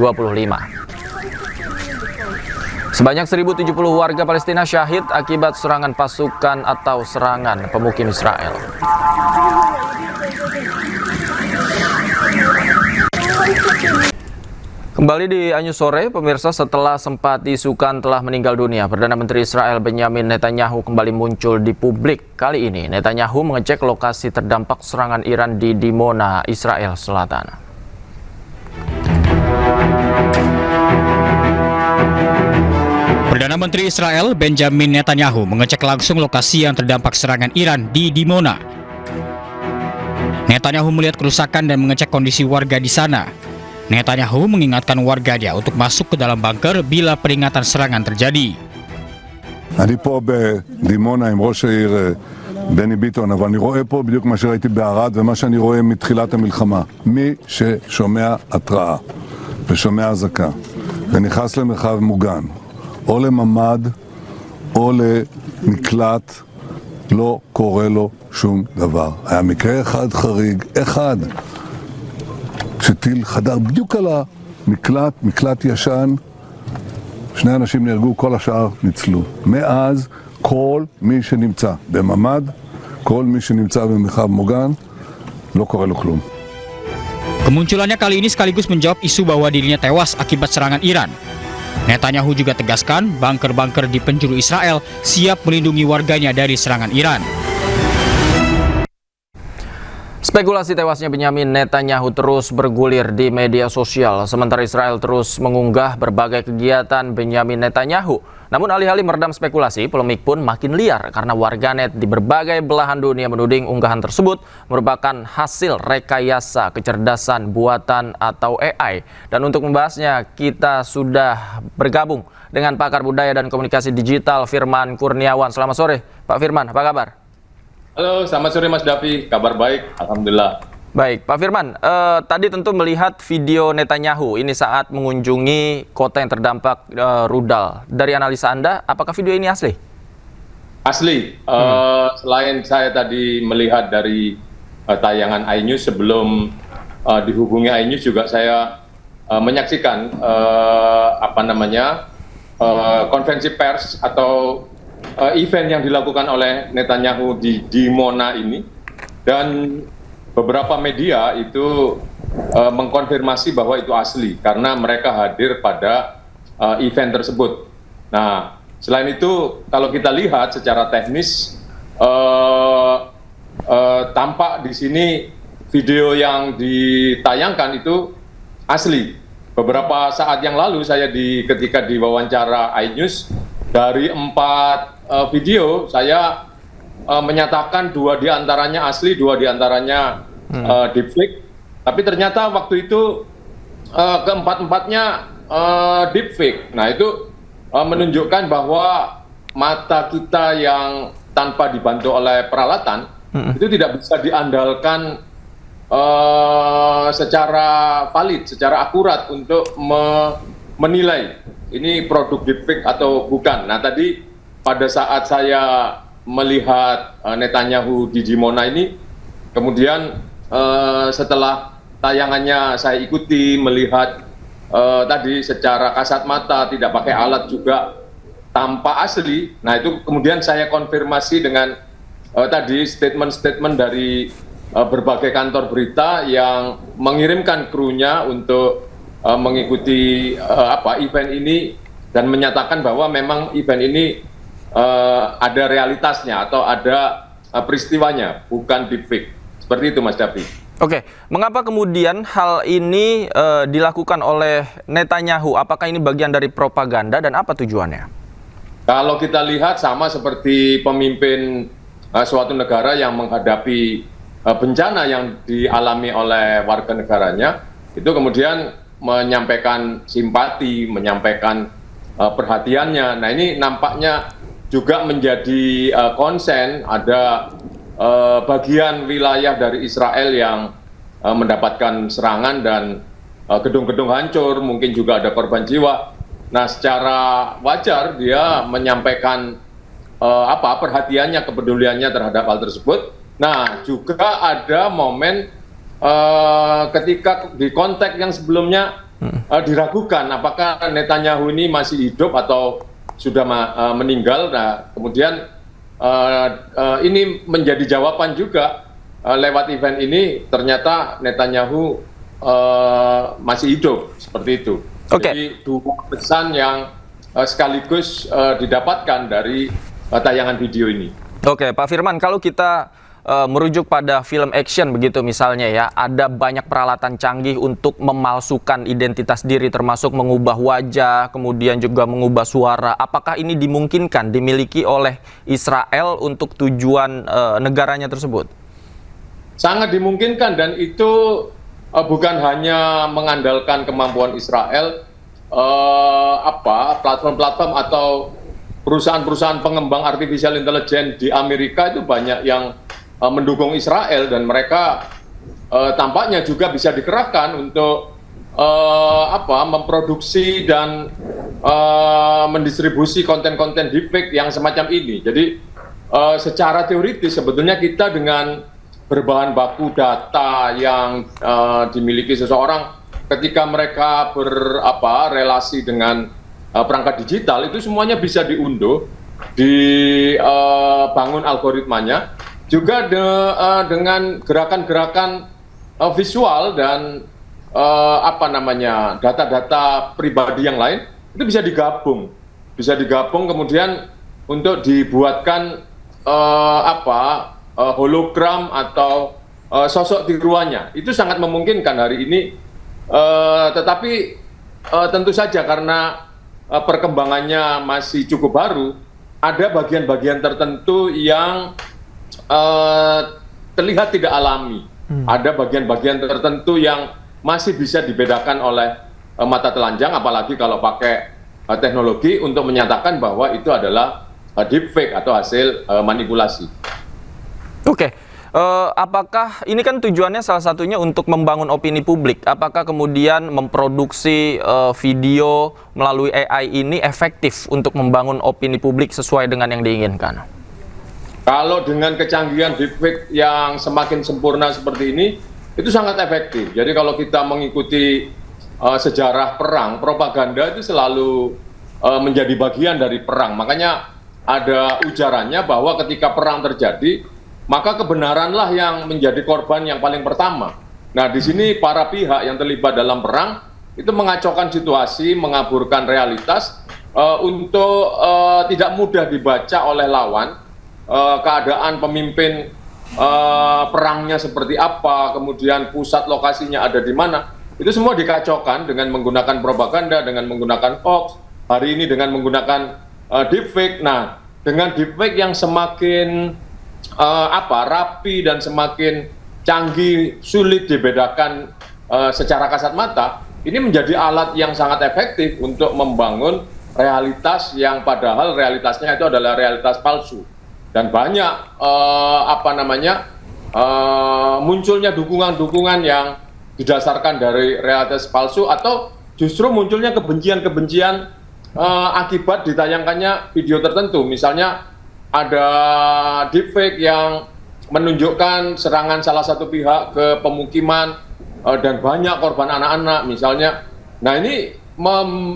Sebanyak 1.070 warga Palestina syahid akibat serangan pasukan atau serangan pemukim Israel. Kembali di Anyu Sore, pemirsa, setelah sempat diisukan telah meninggal dunia, Perdana Menteri Israel Benjamin Netanyahu kembali muncul di publik. Kali ini, Netanyahu mengecek lokasi terdampak serangan Iran di Dimona, Israel Selatan. Perdana Menteri Israel Benjamin Netanyahu mengecek langsung lokasi yang terdampak serangan Iran di Dimona. Netanyahu melihat kerusakan dan mengecek kondisi warga di sana. Netanyahu mengingatkan warganya untuk masuk ke dalam bunker bila peringatan serangan terjadi. אני פה בדימונה עם ראש העיר בני ביטון, אבל אני רואה פה בדיוק מה שראיתי בערד ומה שאני רואה מתחילת המלחמה. מי ששומע התראה ושומע אזעקה ונכנס למרחב מוגן, או לממ"ד או למקלט, לא קורה לו שום דבר. היה מקרה אחד חריג, אחד. כשטיל חדר בדיוק על המקלט, מקלט ישן, 2 אנשים נהרגו, כל השאר ניצלו. מאז כל מי שנמצא בממ"ד, כל מי שנמצא במרחב מוגן, לא קורה לו כלום. Kemunculannya kali ini sekaligus menjawab isu bahwa dirinya tewas akibat serangan Iran. Netanyahu juga tegaskan bunker-bunker di penjuru Israel siap melindungi warganya dari serangan Iran. Spekulasi tewasnya Benjamin Netanyahu terus bergulir di media sosial, sementara Israel terus mengunggah berbagai kegiatan Benjamin Netanyahu. Namun alih-alih meredam spekulasi, polemik pun makin liar karena warganet di berbagai belahan dunia menuding unggahan tersebut merupakan hasil rekayasa kecerdasan buatan atau AI. Dan untuk membahasnya, kita sudah bergabung dengan pakar budaya dan komunikasi digital Firman Kurniawan. Selamat sore, Pak Firman, apa kabar? Halo, selamat sore Mas Davi. Kabar baik, alhamdulillah. Baik, Pak Firman, tadi tentu melihat video Netanyahu ini saat mengunjungi kota yang terdampak rudal. Dari analisa Anda, apakah video ini asli? Asli. Selain saya tadi melihat dari tayangan iNews sebelum dihubungi iNews juga saya menyaksikan konferensi pers atau event yang dilakukan oleh Netanyahu di Dimona ini, dan beberapa media itu mengkonfirmasi bahwa itu asli karena mereka hadir pada event tersebut. Nah, selain itu kalau kita lihat secara teknis tampak di sini video yang ditayangkan itu asli. Beberapa saat yang lalu saya ketika diwawancara iNews, dari 4 video saya menyatakan 2 diantaranya asli, 2 diantaranya deepfake. Tapi ternyata waktu itu keempat-empatnya deepfake. Nah, itu menunjukkan bahwa mata kita yang tanpa dibantu oleh peralatan itu tidak bisa diandalkan secara valid, secara akurat untuk menilai ini produk deepfake atau bukan. Nah, tadi pada saat saya melihat Netanyahu di Dimona ini, kemudian setelah tayangannya saya ikuti, melihat tadi secara kasat mata, tidak pakai alat juga, tampak asli. Nah, itu kemudian saya konfirmasi dengan tadi statement-statement dari berbagai kantor berita yang mengirimkan krunya untuk mengikuti event ini dan menyatakan bahwa memang event ini ada realitasnya atau ada peristiwanya, bukan deepfake. Seperti itu, Mas Davi. Oke, mengapa kemudian hal ini dilakukan oleh Netanyahu? Apakah ini bagian dari propaganda dan apa tujuannya? Kalau kita lihat sama seperti pemimpin suatu negara yang menghadapi bencana yang dialami oleh warga negaranya, itu kemudian menyampaikan simpati, menyampaikan perhatiannya. Nah, ini nampaknya juga menjadi konsen, ada bagian wilayah dari Israel yang mendapatkan serangan dan gedung-gedung hancur, mungkin juga ada korban jiwa. Nah, secara wajar dia menyampaikan perhatiannya, kepeduliannya terhadap hal tersebut. Nah, juga ada momen ketika di konteks yang sebelumnya diragukan apakah Netanyahu ini masih hidup atau sudah meninggal. Nah, kemudian ini menjadi jawaban juga lewat event ini, ternyata Netanyahu masih hidup, seperti itu. Jadi 2 pesan yang sekaligus didapatkan dari tayangan video ini. Oke, Pak Firman, kalau kita merujuk pada film action begitu misalnya ya, ada banyak peralatan canggih untuk memalsukan identitas diri, termasuk mengubah wajah, kemudian juga mengubah suara. Apakah ini dimungkinkan dimiliki oleh Israel untuk tujuan negaranya tersebut? Sangat dimungkinkan, dan itu bukan hanya mengandalkan kemampuan Israel, platform-platform atau perusahaan-perusahaan pengembang artificial intelligence di Amerika itu banyak yang mendukung Israel, dan mereka tampaknya juga bisa dikerahkan untuk memproduksi dan mendistribusi konten-konten deepfake yang semacam ini. Jadi secara teoritis sebetulnya kita dengan berbahan baku data yang dimiliki seseorang, ketika mereka relasi dengan perangkat digital, itu semuanya bisa diunduh, dibangun algoritmanya, juga dengan gerakan-gerakan visual dan data-data pribadi yang lain, itu bisa digabung kemudian untuk dibuatkan hologram atau sosok tiruannya. Itu sangat memungkinkan hari ini, tetapi tentu saja karena perkembangannya masih cukup baru, ada bagian-bagian tertentu yang terlihat tidak alami. Ada bagian-bagian tertentu yang masih bisa dibedakan oleh mata telanjang, apalagi kalau pakai teknologi untuk menyatakan bahwa itu adalah deepfake atau hasil manipulasi. Oke, Apakah ini kan tujuannya salah satunya untuk membangun opini publik? Apakah kemudian memproduksi video melalui AI ini efektif untuk membangun opini publik sesuai dengan yang diinginkan? Kalau dengan kecanggihan deepfake yang semakin sempurna seperti ini, itu sangat efektif. Jadi kalau kita mengikuti sejarah perang, propaganda itu selalu menjadi bagian dari perang. Makanya ada ujarannya bahwa ketika perang terjadi, maka kebenaranlah yang menjadi korban yang paling pertama. Nah, di sini para pihak yang terlibat dalam perang itu mengacaukan situasi, mengaburkan realitas untuk tidak mudah dibaca oleh lawan keadaan pemimpin perangnya seperti apa, kemudian pusat lokasinya ada di mana. Itu semua dikacaukan dengan menggunakan propaganda, dengan menggunakan hoax, hari ini dengan menggunakan deepfake. Nah, dengan deepfake yang semakin rapi dan semakin canggih, sulit dibedakan secara kasat mata, ini menjadi alat yang sangat efektif untuk membangun realitas yang padahal realitasnya itu adalah realitas palsu. Dan banyak munculnya dukungan-dukungan yang didasarkan dari realitas palsu, atau justru munculnya kebencian-kebencian akibat ditayangkannya video tertentu. Misalnya ada deepfake yang menunjukkan serangan salah satu pihak ke pemukiman dan banyak korban anak-anak misalnya. Nah, ini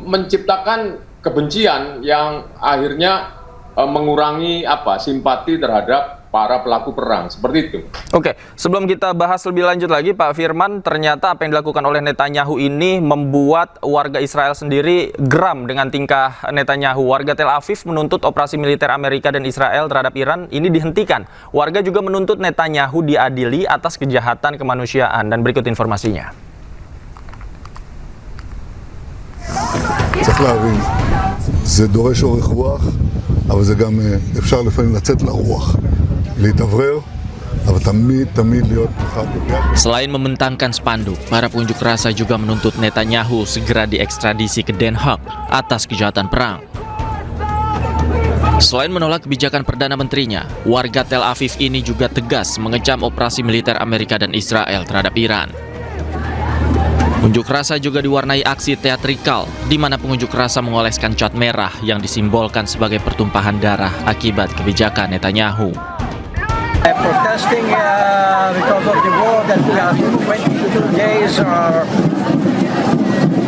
menciptakan kebencian yang akhirnya mengurangi simpati terhadap para pelaku perang, seperti itu. Oke, sebelum kita bahas lebih lanjut lagi, Pak Firman, ternyata apa yang dilakukan oleh Netanyahu ini membuat warga Israel sendiri geram dengan tingkah Netanyahu. Warga Tel Aviv menuntut operasi militer Amerika dan Israel terhadap Iran ini dihentikan. Warga juga menuntut Netanyahu diadili atas kejahatan kemanusiaan. Dan berikut informasinya. צריך להבין, זה דורש אורך רוח, אבל זה גם אפשר לפעמים לצאת לרוח, להתאוורר, אבל תמיד להיות אחד. Selain membentangkan spanduk, para pengunjuk rasa juga menuntut Netanyahu segera diekstradisi ke Den Haag atas kejahatan perang. Selain menolak kebijakan Perdana Menterinya, warga Tel Aviv ini juga tegas mengecam operasi militer Amerika dan Israel terhadap Iran. Unjuk rasa juga diwarnai aksi teatrikal, di mana pengunjuk rasa mengoleskan cat merah yang disimbolkan sebagai pertumpahan darah akibat kebijakan Netanyahu. Protesting because of the war that we are 22 days are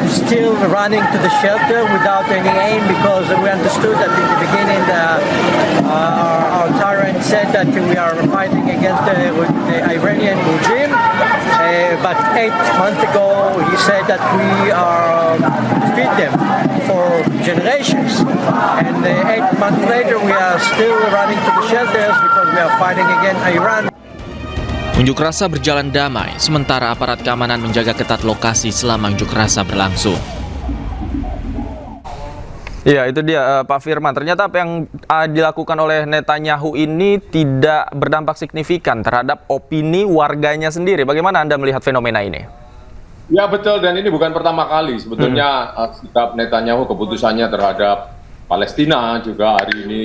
still running to the shelter without any aim, because we understood that in the beginning our tyrant said that we are fighting against the Iranian regime, but 8 months ago he said that we are defeat them for generations, and 8 months later we are still running to the shelters because we are fighting against Iran. Unjuk rasa berjalan damai, sementara aparat keamanan menjaga ketat lokasi selama unjuk rasa berlangsung. Iya, itu dia Pak Firman. Ternyata apa yang dilakukan oleh Netanyahu ini tidak berdampak signifikan terhadap opini warganya sendiri. Bagaimana Anda melihat fenomena ini? Ya betul, dan ini bukan pertama kali sebetulnya sikap Netanyahu, keputusannya terhadap Palestina, juga hari ini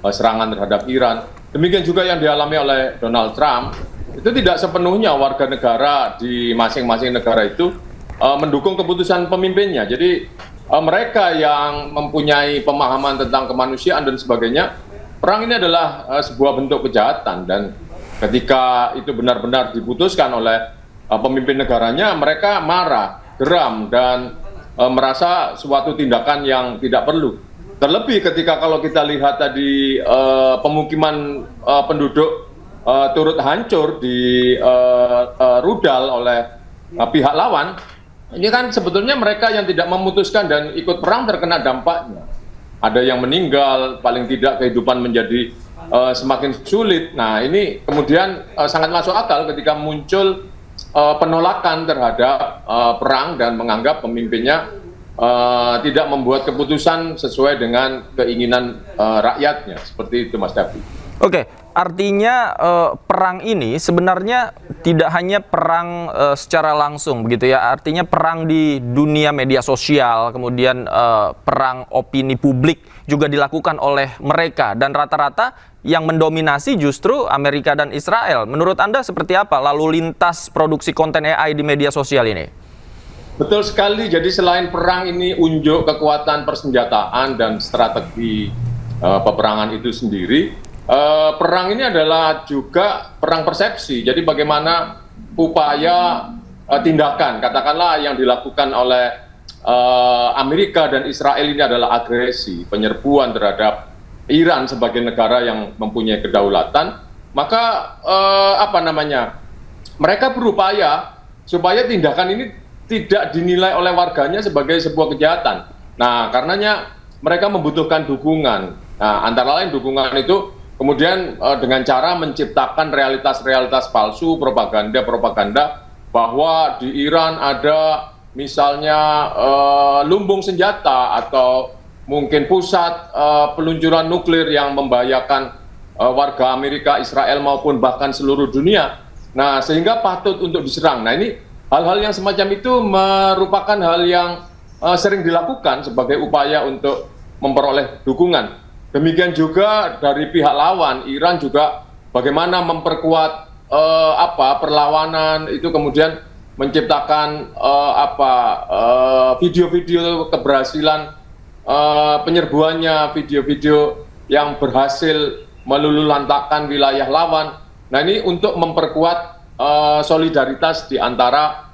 serangan terhadap Iran. Demikian juga yang dialami oleh Donald Trump. Itu tidak sepenuhnya warga negara di masing-masing negara itu mendukung keputusan pemimpinnya. Jadi mereka yang mempunyai pemahaman tentang kemanusiaan dan sebagainya, perang ini adalah sebuah bentuk kejahatan, dan ketika itu benar-benar diputuskan oleh pemimpin negaranya, mereka marah, geram, dan merasa suatu tindakan yang tidak perlu. Terlebih ketika kalau kita lihat tadi pemukiman penduduk turut hancur di rudal oleh pihak lawan, ini kan sebetulnya mereka yang tidak memutuskan dan ikut perang terkena dampaknya. Ada yang meninggal, paling tidak kehidupan menjadi semakin sulit. Nah, ini kemudian sangat masuk akal ketika muncul penolakan terhadap perang dan menganggap pemimpinnya tidak membuat keputusan sesuai dengan keinginan rakyatnya. Seperti itu, Mas Davi. Oke, artinya perang ini sebenarnya tidak hanya perang secara langsung begitu ya, artinya perang di dunia media sosial, kemudian perang opini publik juga dilakukan oleh mereka, dan rata-rata yang mendominasi justru Amerika dan Israel. Menurut Anda seperti apa lalu lintas produksi konten AI di media sosial ini? Betul sekali, jadi selain perang ini unjuk kekuatan persenjataan dan strategi peperangan itu sendiri, perang ini adalah juga perang persepsi. Jadi bagaimana upaya tindakan, katakanlah yang dilakukan oleh Amerika dan Israel ini adalah agresi, penyerbuan terhadap Iran sebagai negara yang mempunyai kedaulatan, maka mereka berupaya supaya tindakan ini tidak dinilai oleh warganya sebagai sebuah kejahatan. Nah, karenanya mereka membutuhkan dukungan. Nah, antara lain dukungan itu kemudian dengan cara menciptakan realitas-realitas palsu, propaganda bahwa di Iran ada misalnya lumbung senjata atau mungkin pusat peluncuran nuklir yang membahayakan warga Amerika, Israel maupun bahkan seluruh dunia. Nah, sehingga patut untuk diserang. Nah, ini hal-hal yang semacam itu merupakan hal yang sering dilakukan sebagai upaya untuk memperoleh dukungan. Demikian juga dari pihak lawan, Iran juga bagaimana memperkuat perlawanan itu, kemudian menciptakan video-video keberhasilan penyerbuannya, video-video yang berhasil meluluhlantakkan wilayah lawan. Nah, ini untuk memperkuat solidaritas di antara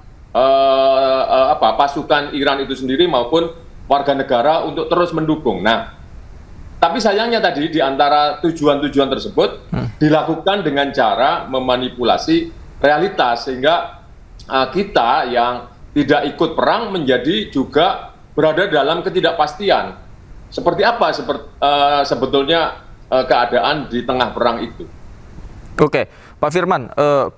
pasukan Iran itu sendiri maupun warga negara untuk terus mendukung. Nah, tapi sayangnya tadi di antara tujuan-tujuan tersebut dilakukan dengan cara memanipulasi realitas, sehingga kita yang tidak ikut perang menjadi juga berada dalam ketidakpastian. Seperti apa sebetulnya keadaan di tengah perang itu? Oke, Pak Firman,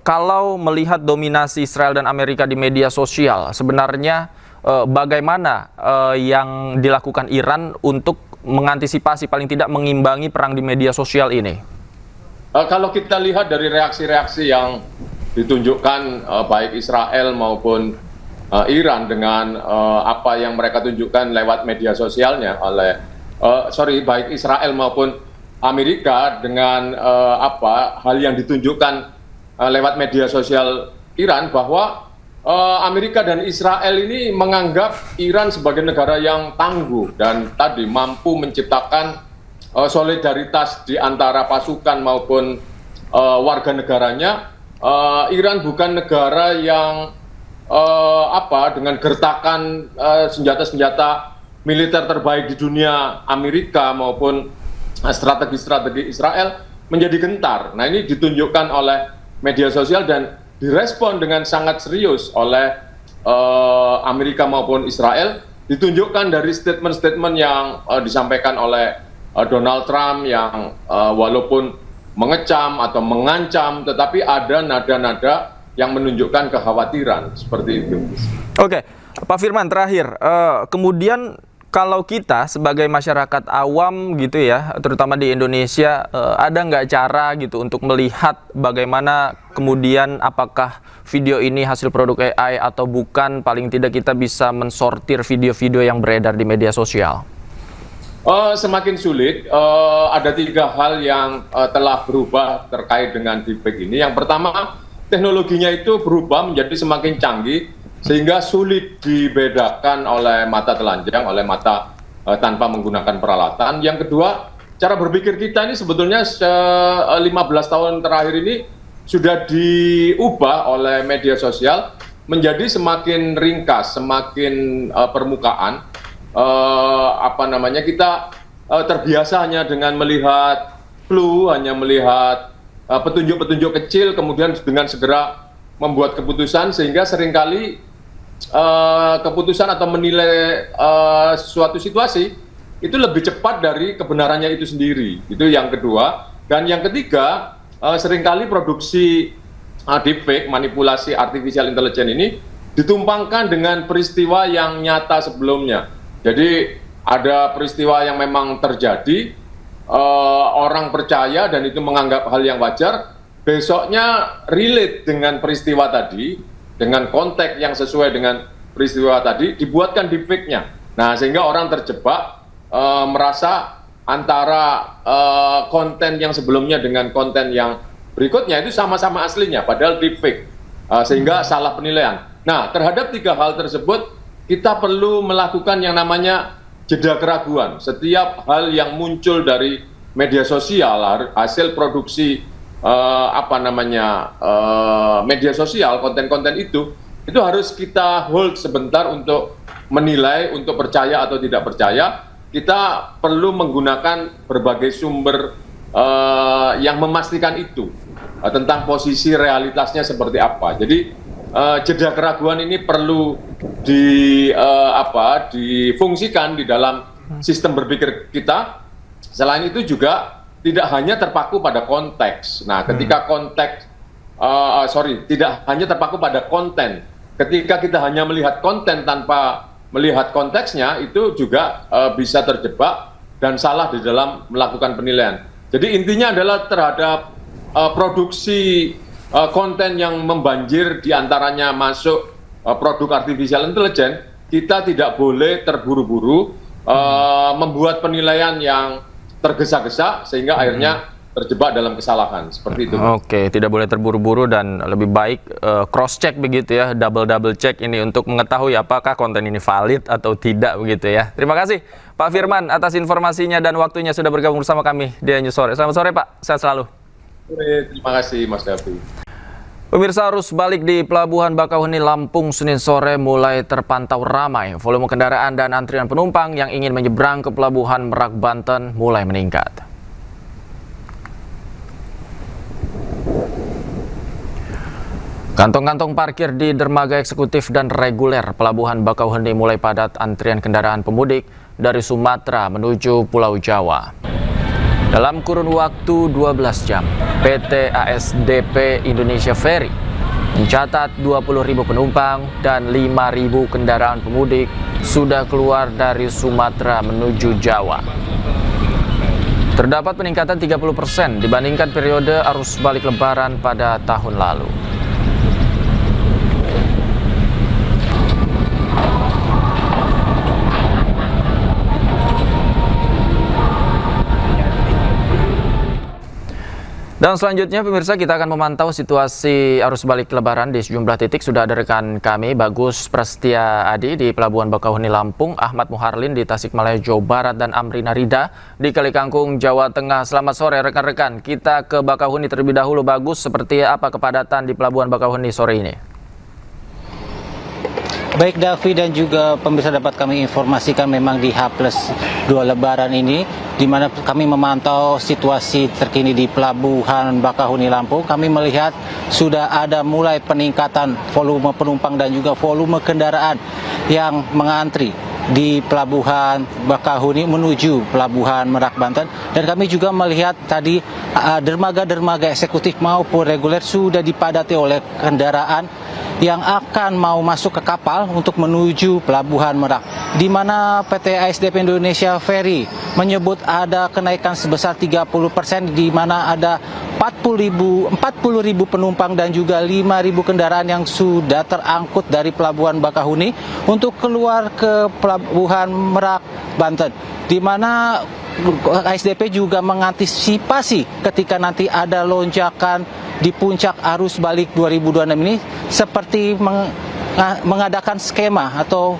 kalau melihat dominasi Israel dan Amerika di media sosial, sebenarnya bagaimana yang dilakukan Iran untuk mengantisipasi, paling tidak mengimbangi perang di media sosial ini? Kalau kita lihat dari reaksi-reaksi yang ditunjukkan baik Israel maupun Iran dengan apa yang mereka tunjukkan lewat media sosialnya baik Israel maupun Amerika dengan hal yang ditunjukkan lewat media sosial Iran, bahwa Amerika dan Israel ini menganggap Iran sebagai negara yang tangguh dan tadi mampu menciptakan solidaritas di antara pasukan maupun warga negaranya. Iran bukan negara yang dengan gertakan senjata-senjata militer terbaik di dunia Amerika maupun strategi-strategi Israel menjadi gentar. Nah, ini ditunjukkan oleh media sosial dan direspon dengan sangat serius oleh Amerika maupun Israel. Ditunjukkan dari statement-statement yang disampaikan oleh Donald Trump yang walaupun mengecam atau mengancam, tetapi ada nada-nada yang menunjukkan kekhawatiran seperti itu. Oke, Pak Firman, terakhir, kemudian kalau kita sebagai masyarakat awam gitu ya, terutama di Indonesia, ada nggak cara gitu untuk melihat bagaimana kemudian apakah video ini hasil produk AI atau bukan? Paling tidak kita bisa mensortir video-video yang beredar di media sosial. Semakin sulit. Ada 3 hal yang telah berubah terkait dengan deepfake ini. Yang pertama, teknologinya itu berubah menjadi semakin canggih, sehingga sulit dibedakan oleh mata telanjang, oleh mata tanpa menggunakan peralatan. Yang kedua, cara berpikir kita ini sebetulnya 15 tahun terakhir ini sudah diubah oleh media sosial menjadi semakin ringkas, semakin permukaan. Kita terbiasa hanya dengan melihat clue, hanya melihat petunjuk-petunjuk kecil, kemudian dengan segera membuat keputusan, sehingga seringkali keputusan atau menilai suatu situasi itu lebih cepat dari kebenarannya itu sendiri. Itu yang kedua. Dan yang ketiga, seringkali produksi deepfake, manipulasi artificial intelligence ini ditumpangkan dengan peristiwa yang nyata sebelumnya. Jadi ada peristiwa yang memang terjadi, orang percaya dan itu menganggap hal yang wajar. besoknya relate dengan peristiwa tadi, dengan konteks yang sesuai dengan peristiwa tadi, dibuatkan deepfake-nya. Nah, sehingga orang terjebak merasa antara konten yang sebelumnya dengan konten yang berikutnya itu sama-sama aslinya, padahal deepfake, sehingga salah penilaian. Nah, terhadap 3 hal tersebut, kita perlu melakukan yang namanya jeda keraguan. Setiap hal yang muncul dari media sosial, hasil produksi media sosial, konten-konten itu harus kita hold sebentar untuk menilai, untuk percaya atau tidak percaya. Kita perlu menggunakan berbagai sumber yang memastikan itu tentang posisi realitasnya seperti apa. Jadi jeda keraguan ini perlu difungsikan di dalam sistem berpikir kita. Selain itu juga tidak hanya terpaku pada konteks. Nah, ketika tidak hanya terpaku pada konten. Ketika kita hanya melihat konten tanpa melihat konteksnya, itu juga bisa terjebak dan salah di dalam melakukan penilaian. Jadi intinya adalah terhadap produksi konten yang membanjir, diantaranya masuk produk artificial intelligence, kita tidak boleh terburu-buru membuat penilaian yang tergesa-gesa sehingga akhirnya terjebak dalam kesalahan seperti itu. Oke, tidak boleh terburu-buru dan lebih baik cross check begitu ya, double check ini untuk mengetahui apakah konten ini valid atau tidak begitu ya. Terima kasih Pak Firman atas informasinya dan waktunya sudah bergabung bersama kami di News Sore. Selamat sore Pak, sehat selalu. Terima kasih Mas Davi. Pemirsa, arus balik di Pelabuhan Bakauheni Lampung Senin sore mulai terpantau ramai. Volume kendaraan dan antrian penumpang yang ingin menyeberang ke Pelabuhan Merak, Banten mulai meningkat. Kantong-kantong parkir di dermaga eksekutif dan reguler Pelabuhan Bakauheni mulai padat antrian kendaraan pemudik dari Sumatera menuju Pulau Jawa. Dalam kurun waktu 12 jam, PT ASDP Indonesia Ferry mencatat 20.000 penumpang dan 5.000 kendaraan pemudik sudah keluar dari Sumatera menuju Jawa. Terdapat peningkatan 30% dibandingkan periode arus balik Lebaran pada tahun lalu. Dan selanjutnya pemirsa, kita akan memantau situasi arus balik Lebaran di sejumlah titik. Sudah ada rekan kami Bagus Prestia Adi di Pelabuhan Bakauheni Lampung, Ahmad Muharlin di Tasikmalaya Jawa Barat, dan Amrina Rida di Kalikangkung Jawa Tengah. Selamat sore rekan-rekan. Kita ke Bakauheni terlebih dahulu. Bagus, seperti apa kepadatan di Pelabuhan Bakauheni sore ini? Baik Davi dan juga pemirsa, dapat kami informasikan memang di H+2 Lebaran ini, di mana kami memantau situasi terkini di Pelabuhan Bakauheni Lampung. Kami melihat sudah ada mulai peningkatan volume penumpang dan juga volume kendaraan yang mengantri di Pelabuhan Bakauheni menuju Pelabuhan Merak, Banten. Dan kami juga melihat tadi dermaga-dermaga eksekutif maupun reguler sudah dipadati oleh kendaraan yang akan mau masuk ke kapal untuk menuju Pelabuhan Merak, di mana PT ASDP Indonesia Ferry menyebut ada kenaikan sebesar 30%, di mana ada 40.000 penumpang dan juga 5.000 kendaraan yang sudah terangkut dari Pelabuhan Bakauheni untuk keluar ke Pelabuhan Merak, Banten, di mana ASDP juga mengantisipasi ketika nanti ada lonjakan di puncak arus balik 2026 ini, seperti mengadakan skema atau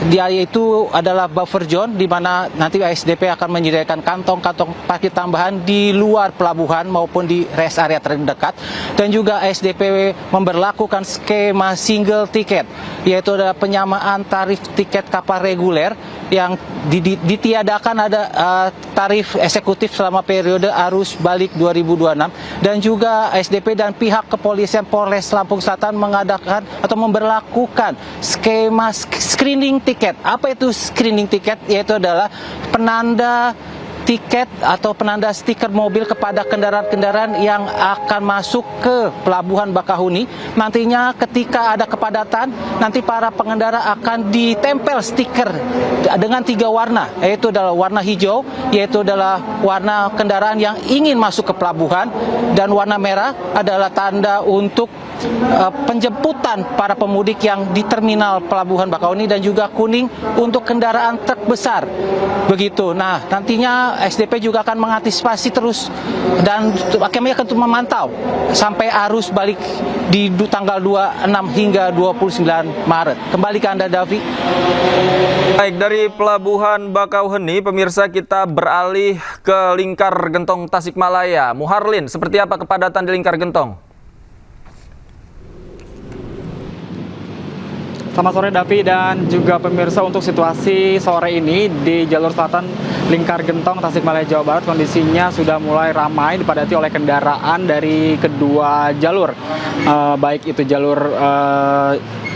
dia itu adalah buffer zone, di mana nanti ASDP akan menyediakan kantong-kantong parkir tambahan di luar pelabuhan maupun di rest area terdekat. Dan juga ASDP memberlakukan skema single ticket, yaitu adalah penyamaan tarif tiket kapal reguler yang ditiadakan ada tarif eksekutif selama periode arus balik 2026. Dan juga ASDP dan pihak kepolisian Polres Lampung Selatan mengadakan atau memberlakukan skema screening tiket. Apa itu screening tiket? Yaitu adalah penanda tiket atau penanda stiker mobil kepada kendaraan-kendaraan yang akan masuk ke Pelabuhan Bakahuni. Nantinya ketika ada kepadatan, nanti para pengendara akan ditempel stiker dengan 3 warna, yaitu adalah warna hijau, yaitu adalah warna kendaraan yang ingin masuk ke pelabuhan, dan warna merah adalah tanda untuk penjemputan para pemudik yang di terminal Pelabuhan Bakahuni, dan juga kuning untuk kendaraan truk besar. Begitu. Nah, nantinya SDP juga akan mengantisipasi terus dan kami akan memantau sampai arus balik di tanggal 26 hingga 29 Maret. Kembali ke Anda, Davi. Baik, dari Pelabuhan Bakauheni, pemirsa, kita beralih ke Lingkar Gentong Tasikmalaya. Muharlin, seperti apa kepadatan di Lingkar Gentong? Selamat sore Davi dan juga pemirsa. Untuk situasi sore ini di jalur selatan Lingkar Gentong Tasikmalaya Jawa Barat, kondisinya sudah mulai ramai dipadati oleh kendaraan dari kedua jalur, baik itu jalur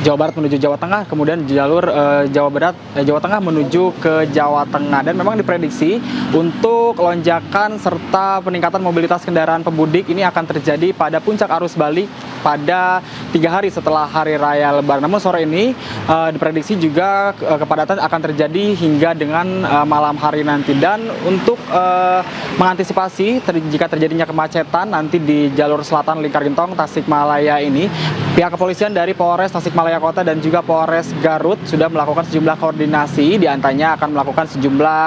Jawa Barat menuju Jawa Tengah, kemudian jalur Jawa Tengah menuju ke Jawa Tengah. Dan memang diprediksi untuk lonjakan serta peningkatan mobilitas kendaraan pemudik ini akan terjadi pada puncak arus balik pada 3 hari setelah Hari Raya Lebaran. Namun sore ini diprediksi juga kepadatan akan terjadi hingga dengan malam hari nanti. Dan untuk mengantisipasi jika terjadinya kemacetan nanti di jalur selatan Lingkar Gentong Tasikmalaya ini, pihak kepolisian dari Polres Tasikmalaya Kota dan juga Polres Garut sudah melakukan sejumlah koordinasi, diantaranya akan melakukan sejumlah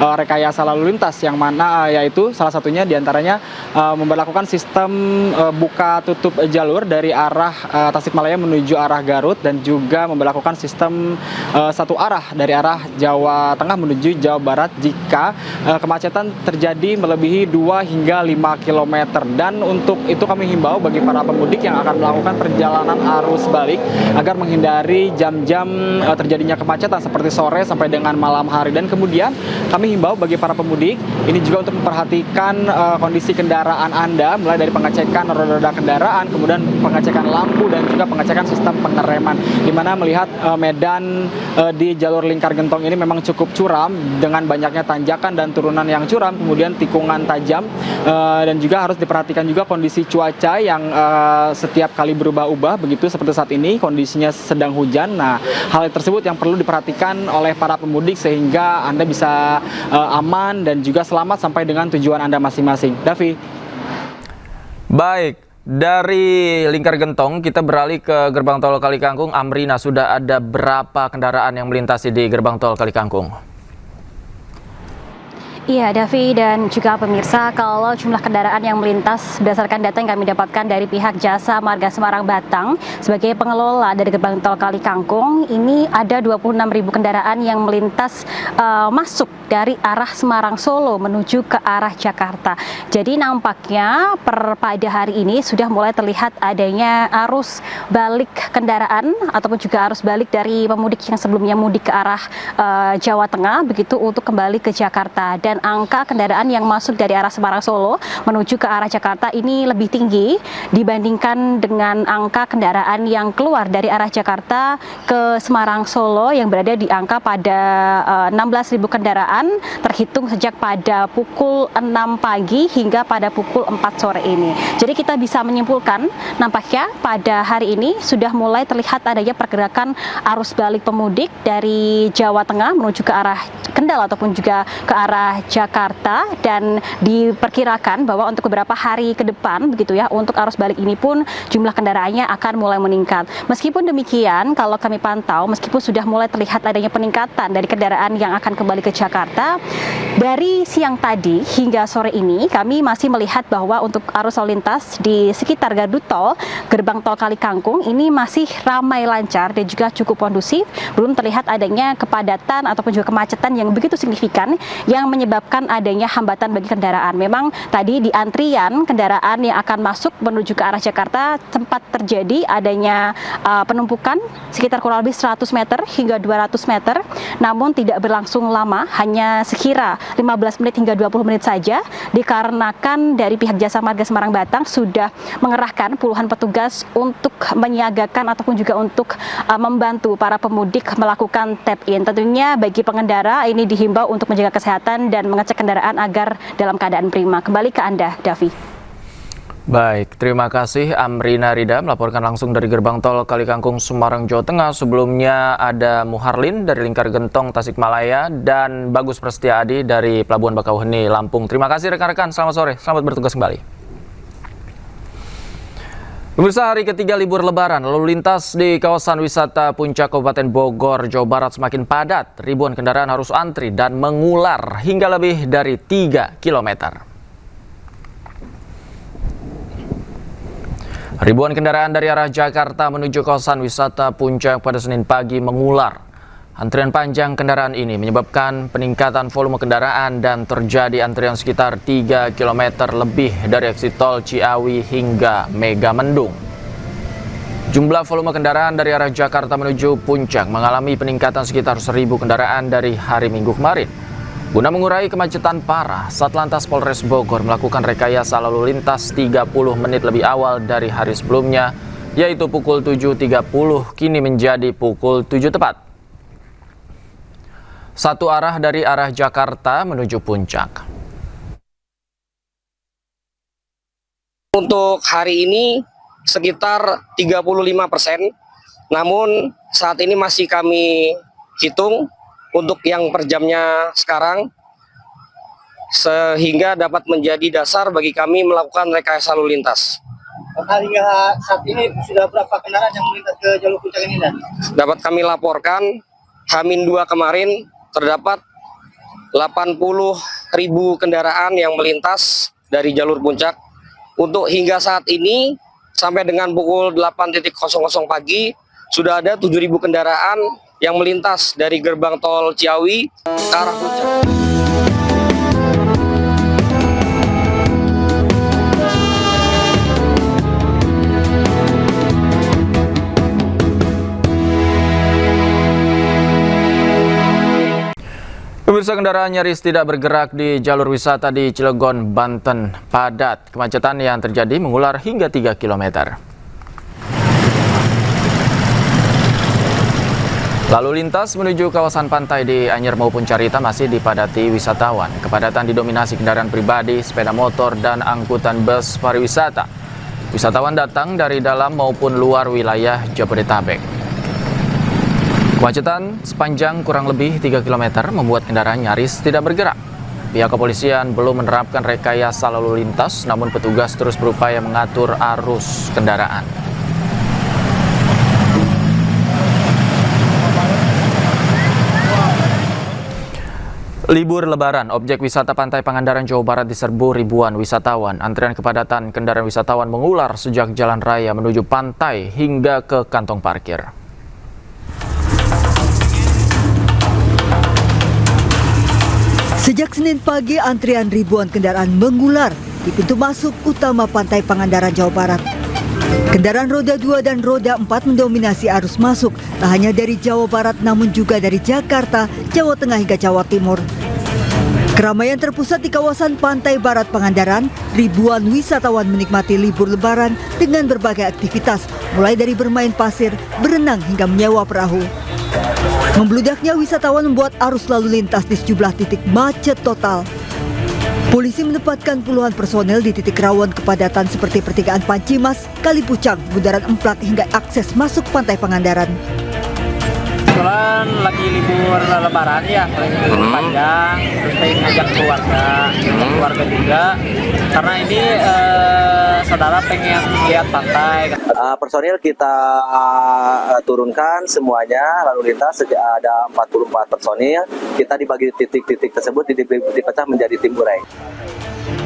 rekayasa lalu lintas, yang mana yaitu salah satunya diantaranya memberlakukan sistem buka tutup jalur dari arah Tasikmalaya menuju arah Garut, dan juga memberlakukan sistem satu arah dari arah Jawa Tengah menuju Jawa Barat jika kemacetan terjadi melebihi 2 hingga 5 km. Dan untuk itu kami himbau bagi para pemudik yang akan melakukan perjalanan arus balik agar menghindari jam-jam terjadinya kemacetan seperti sore sampai dengan malam hari. Dan kemudian kami himbau bagi para pemudik ini juga untuk memperhatikan kondisi kendaraan Anda, mulai dari pengecekan roda-roda kendaraan, kemudian pengecekan lampu, dan juga pengecekan sistem pengereman, di mana melihat medan di jalur Lingkar Gentong ini memang cukup curam dengan banyaknya tanjakan dan turunan yang curam, kemudian tikungan tajam, dan juga harus diperhatikan juga kondisi cuaca yang setiap kali berubah-ubah, begitu seperti saat ini kondisinya sedang hujan. Nah, hal tersebut yang perlu diperhatikan oleh para pemudik sehingga Anda bisa aman dan juga selamat sampai dengan tujuan Anda masing-masing. Davi. Baik, dari Lingkar Gentong kita beralih ke Gerbang Tol Kalikangkung. Amrina, sudah ada berapa kendaraan yang melintasi di Gerbang Tol Kalikangkung? Iya, Davi dan juga pemirsa, kalau jumlah kendaraan yang melintas berdasarkan data yang kami dapatkan dari pihak Jasa Marga Semarang Batang sebagai pengelola dari Gerbang Tol Kalikangkung, ini ada 26.000 kendaraan yang melintas masuk dari arah Semarang Solo menuju ke arah Jakarta. Jadi nampaknya pada hari ini sudah mulai terlihat adanya arus balik kendaraan ataupun juga arus balik dari pemudik yang sebelumnya mudik ke arah Jawa Tengah begitu untuk kembali ke Jakarta. Dan angka kendaraan yang masuk dari arah Semarang Solo menuju ke arah Jakarta ini lebih tinggi dibandingkan dengan angka kendaraan yang keluar dari arah Jakarta ke Semarang Solo yang berada di angka pada 16.000 kendaraan terhitung sejak pada pukul 6 pagi hingga pada pukul 4 sore ini. Jadi kita bisa menyimpulkan nampaknya pada hari ini sudah mulai terlihat adanya pergerakan arus balik pemudik dari Jawa Tengah menuju ke arah Kendal ataupun juga ke arah Jakarta, dan diperkirakan bahwa untuk beberapa hari ke depan begitu ya, untuk arus balik ini pun jumlah kendaraannya akan mulai meningkat. Meskipun demikian, kalau kami pantau meskipun sudah mulai terlihat adanya peningkatan dari kendaraan yang akan kembali ke Jakarta, dari siang tadi hingga sore ini kami masih melihat bahwa untuk arus lalu lintas di sekitar gardu tol Gerbang Tol Kalikangkung ini masih ramai lancar dan juga cukup kondusif. Belum terlihat adanya kepadatan ataupun juga kemacetan yang begitu signifikan yang menyebabkan adanya hambatan bagi kendaraan. Memang tadi di antrian kendaraan yang akan masuk menuju ke arah Jakarta sempat terjadi adanya penumpukan sekitar kurang lebih 100 meter hingga 200 meter, namun tidak berlangsung lama, hanya sekira 15 menit hingga 20 menit saja, dikarenakan dari pihak Jasa Marga Semarang Batang sudah mengerahkan puluhan petugas untuk menyiagakan ataupun juga untuk membantu para pemudik melakukan tap in. Tentunya bagi pengendara ini dihimbau untuk menjaga kesehatan dan dan mengecek kendaraan agar dalam keadaan prima. Kembali ke Anda, Davi. Baik, terima kasih Amrina Rida melaporkan langsung dari gerbang tol Kalikangkung, Semarang, Jawa Tengah. Sebelumnya ada Muharlin dari Lingkar Gentong, Tasikmalaya, dan Bagus Prasetya dari Pelabuhan Bakauheni, Lampung. Terima kasih rekan-rekan, selamat sore, selamat bertugas kembali. Pemirsa, hari ketiga libur Lebaran, lalu lintas di kawasan wisata Puncak Kabupaten Bogor, Jawa Barat semakin padat. Ribuan kendaraan harus antri dan mengular hingga lebih dari 3 km. Ribuan kendaraan dari arah Jakarta menuju kawasan wisata Puncak pada Senin pagi mengular. Antrian panjang kendaraan ini menyebabkan peningkatan volume kendaraan dan terjadi antrian sekitar 3 km lebih dari eksit tol Ciawi hingga Megamendung. Jumlah volume kendaraan dari arah Jakarta menuju Puncak mengalami peningkatan sekitar 1.000 kendaraan dari hari Minggu kemarin. Guna mengurai kemacetan parah, Satlantas Polres Bogor melakukan rekayasa lalu lintas 30 menit lebih awal dari hari sebelumnya, yaitu pukul 7.30 kini menjadi pukul 7 tepat. Satu arah dari arah Jakarta menuju Puncak. Untuk hari ini sekitar 35%, namun saat ini masih kami hitung untuk yang per jamnya sekarang, sehingga dapat menjadi dasar bagi kami melakukan rekayasa lalu lintas. Hingga saat ini sudah berapa kendaraan yang melintas ke jalur Puncak ini, Dan? Dapat kami laporkan, H-2 kemarin terdapat 80.000 kendaraan yang melintas dari jalur Puncak. Untuk hingga saat ini, sampai dengan pukul 8.00 pagi, sudah ada 7.000 kendaraan yang melintas dari gerbang tol Ciawi ke arah Puncak. Pemirsa, kendaraan nyaris tidak bergerak di jalur wisata di Cilegon, Banten, padat. Kemacetan yang terjadi mengular hingga 3 km. Lalu lintas menuju kawasan pantai di Anyer maupun Carita masih dipadati wisatawan. Kepadatan didominasi kendaraan pribadi, sepeda motor, dan angkutan bus pariwisata. Wisatawan datang dari dalam maupun luar wilayah Jabodetabek. Kemacetan sepanjang kurang lebih 3 km membuat kendaraan nyaris tidak bergerak. Pihak kepolisian belum menerapkan rekayasa lalu lintas, namun petugas terus berupaya mengatur arus kendaraan. Libur Lebaran, objek wisata Pantai Pangandaran, Jawa Barat diserbu ribuan wisatawan. Antrian kepadatan kendaraan wisatawan mengular sejak jalan raya menuju pantai hingga ke kantong parkir. Sejak Senin pagi, antrian ribuan kendaraan mengular di pintu masuk utama Pantai Pangandaran, Jawa Barat. Kendaraan roda 2 dan roda 4 mendominasi arus masuk, tak hanya dari Jawa Barat namun juga dari Jakarta, Jawa Tengah hingga Jawa Timur. Keramaian terpusat di kawasan Pantai Barat Pangandaran, ribuan wisatawan menikmati libur Lebaran dengan berbagai aktivitas, mulai dari bermain pasir, berenang hingga menyewa perahu. Membludaknya wisatawan membuat arus lalu lintas di sejumlah titik macet total. Polisi menempatkan puluhan personel di titik rawan kepadatan seperti pertigaan Pancimas, Kalipucang, Bundaran Emplat hingga akses masuk Pantai Pangandaran. Kebetulan lagi libur Lebaran ya, lagi libur panjang, terus saya ngajak keluarga juga, karena ini saudara pengen lihat pantai. Personil kita turunkan semuanya, lalu lintas ada 44 personil, kita dibagi titik-titik tersebut dipecah menjadi tim urai.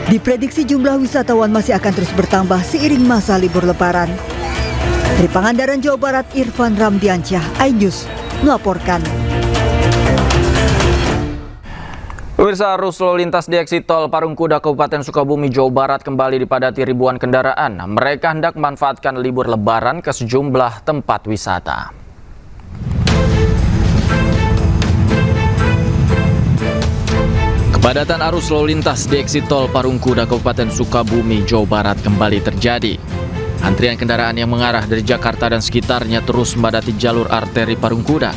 Diprediksi jumlah wisatawan masih akan terus bertambah seiring masa libur Lebaran. Dari Pangandaran, Jawa Barat, Irfan Ramdiansyah, iNews melaporkan. Pemirsa, arus lalu lintas di eksit tol Parungkuda, Kabupaten Sukabumi, Jawa Barat kembali dipadati ribuan kendaraan. Mereka hendak memanfaatkan libur Lebaran ke sejumlah tempat wisata. Kepadatan arus lalu lintas di eksit tol Parungkuda, Kabupaten Sukabumi, Jawa Barat kembali terjadi. Antrian kendaraan yang mengarah dari Jakarta dan sekitarnya terus memadati jalur arteri Parungkuda.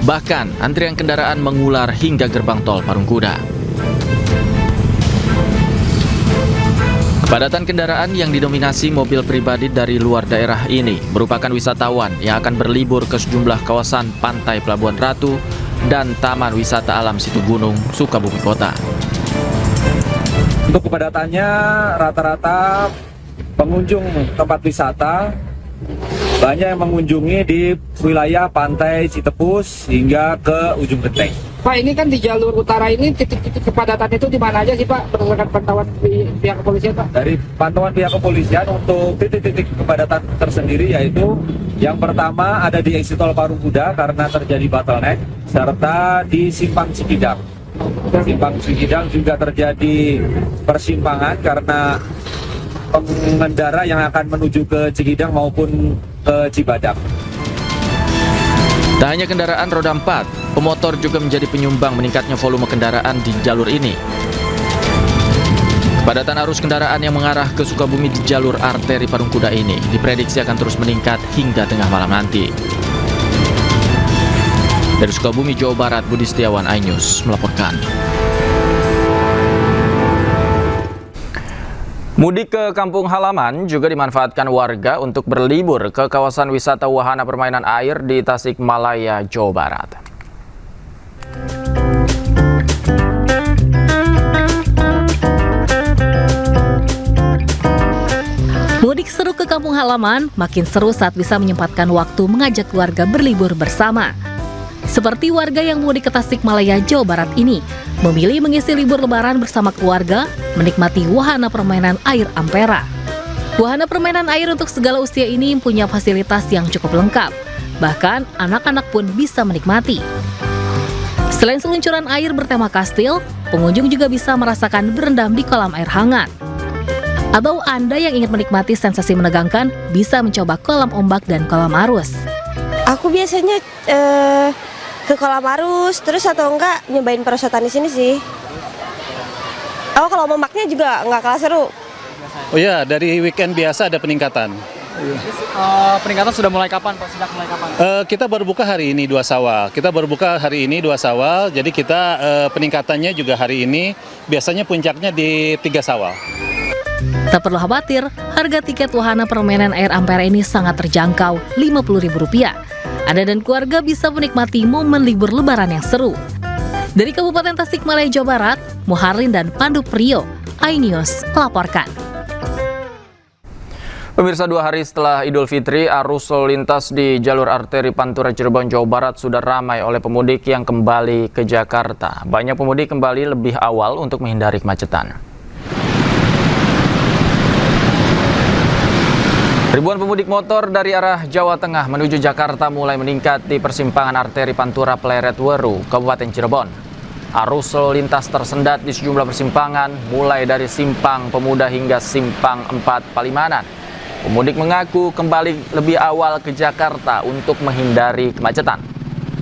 Bahkan, antrian kendaraan mengular hingga gerbang tol Parungkuda. Kepadatan kendaraan yang didominasi mobil pribadi dari luar daerah ini merupakan wisatawan yang akan berlibur ke sejumlah kawasan pantai Pelabuhan Ratu dan Taman Wisata Alam Situgunung, Sukabumi Kota. Untuk kepadatannya rata-rata pengunjung tempat wisata banyak yang mengunjungi di wilayah pantai Citepus hingga ke ujung Genteng. Pak, ini kan di jalur utara ini titik-titik kepadatan itu di mana aja sih Pak berdasarkan pantauan pihak kepolisian Pak? Dari pantauan pihak kepolisian untuk titik-titik kepadatan tersendiri yaitu yang pertama ada di exit tol Parung Kuda karena terjadi bottleneck serta di Simpang Cikidang. Simpang Cikidang juga terjadi persimpangan karena pengendara yang akan menuju ke Cikidang maupun ke Cibadak. Tak hanya kendaraan roda 4, pemotor juga menjadi penyumbang meningkatnya volume kendaraan di jalur ini. Kepadatan arus kendaraan yang mengarah ke Sukabumi di jalur arteri Parung Kuda ini diprediksi akan terus meningkat hingga tengah malam nanti. Dari Sukabumi, Jawa Barat, Budi Setiawan, iNews melaporkan. Mudik ke kampung halaman juga dimanfaatkan warga untuk berlibur ke kawasan wisata wahana permainan air di Tasikmalaya, Jawa Barat. Mudik seru ke kampung halaman makin seru saat bisa menyempatkan waktu mengajak keluarga berlibur bersama. Seperti warga yang mudik ke Tasikmalaya, Jawa Barat ini, memilih mengisi libur lebaran bersama keluarga, menikmati wahana permainan air Ampera. Wahana permainan air untuk segala usia ini punya fasilitas yang cukup lengkap, bahkan anak-anak pun bisa menikmati. Selain seluncuran air bertema kastil, pengunjung juga bisa merasakan berendam di kolam air hangat. Atau Anda yang ingin menikmati sensasi menegangkan, bisa mencoba kolam ombak dan kolam arus. Aku biasanya ke kolam arus, terus atau enggak nyobain perosotan di sini sih. Oh, kalau ombaknya juga nggak kalah seru. Oh iya, dari weekend biasa ada peningkatan. Peningkatan sudah mulai kapan Pak? Sejak mulai kapan? Kita baru buka hari ini 2 Syawal. Jadi kita peningkatannya juga hari ini. Biasanya puncaknya di 3 Syawal. Tak perlu khawatir, harga tiket wahana permainan air Ampera ini sangat terjangkau, Rp50.000. Anda dan keluarga bisa menikmati momen libur lebaran yang seru. Dari Kabupaten Tasikmalaya, Jawa Barat, Muharlin dan Pandu Priyo, iNews melaporkan. Pemirsa, 2 hari setelah Idul Fitri, arus lalu lintas di jalur arteri Pantura Cirebon, Jawa Barat sudah ramai oleh pemudik yang kembali ke Jakarta. Banyak pemudik kembali lebih awal untuk menghindari kemacetan. Ribuan pemudik motor dari arah Jawa Tengah menuju Jakarta mulai meningkat di persimpangan arteri Pantura Pleret Weru, Kabupaten Cirebon. Arus lalu lintas tersendat di sejumlah persimpangan, mulai dari Simpang Pemuda hingga Simpang 4 Palimanan. Pemudik mengaku kembali lebih awal ke Jakarta untuk menghindari kemacetan.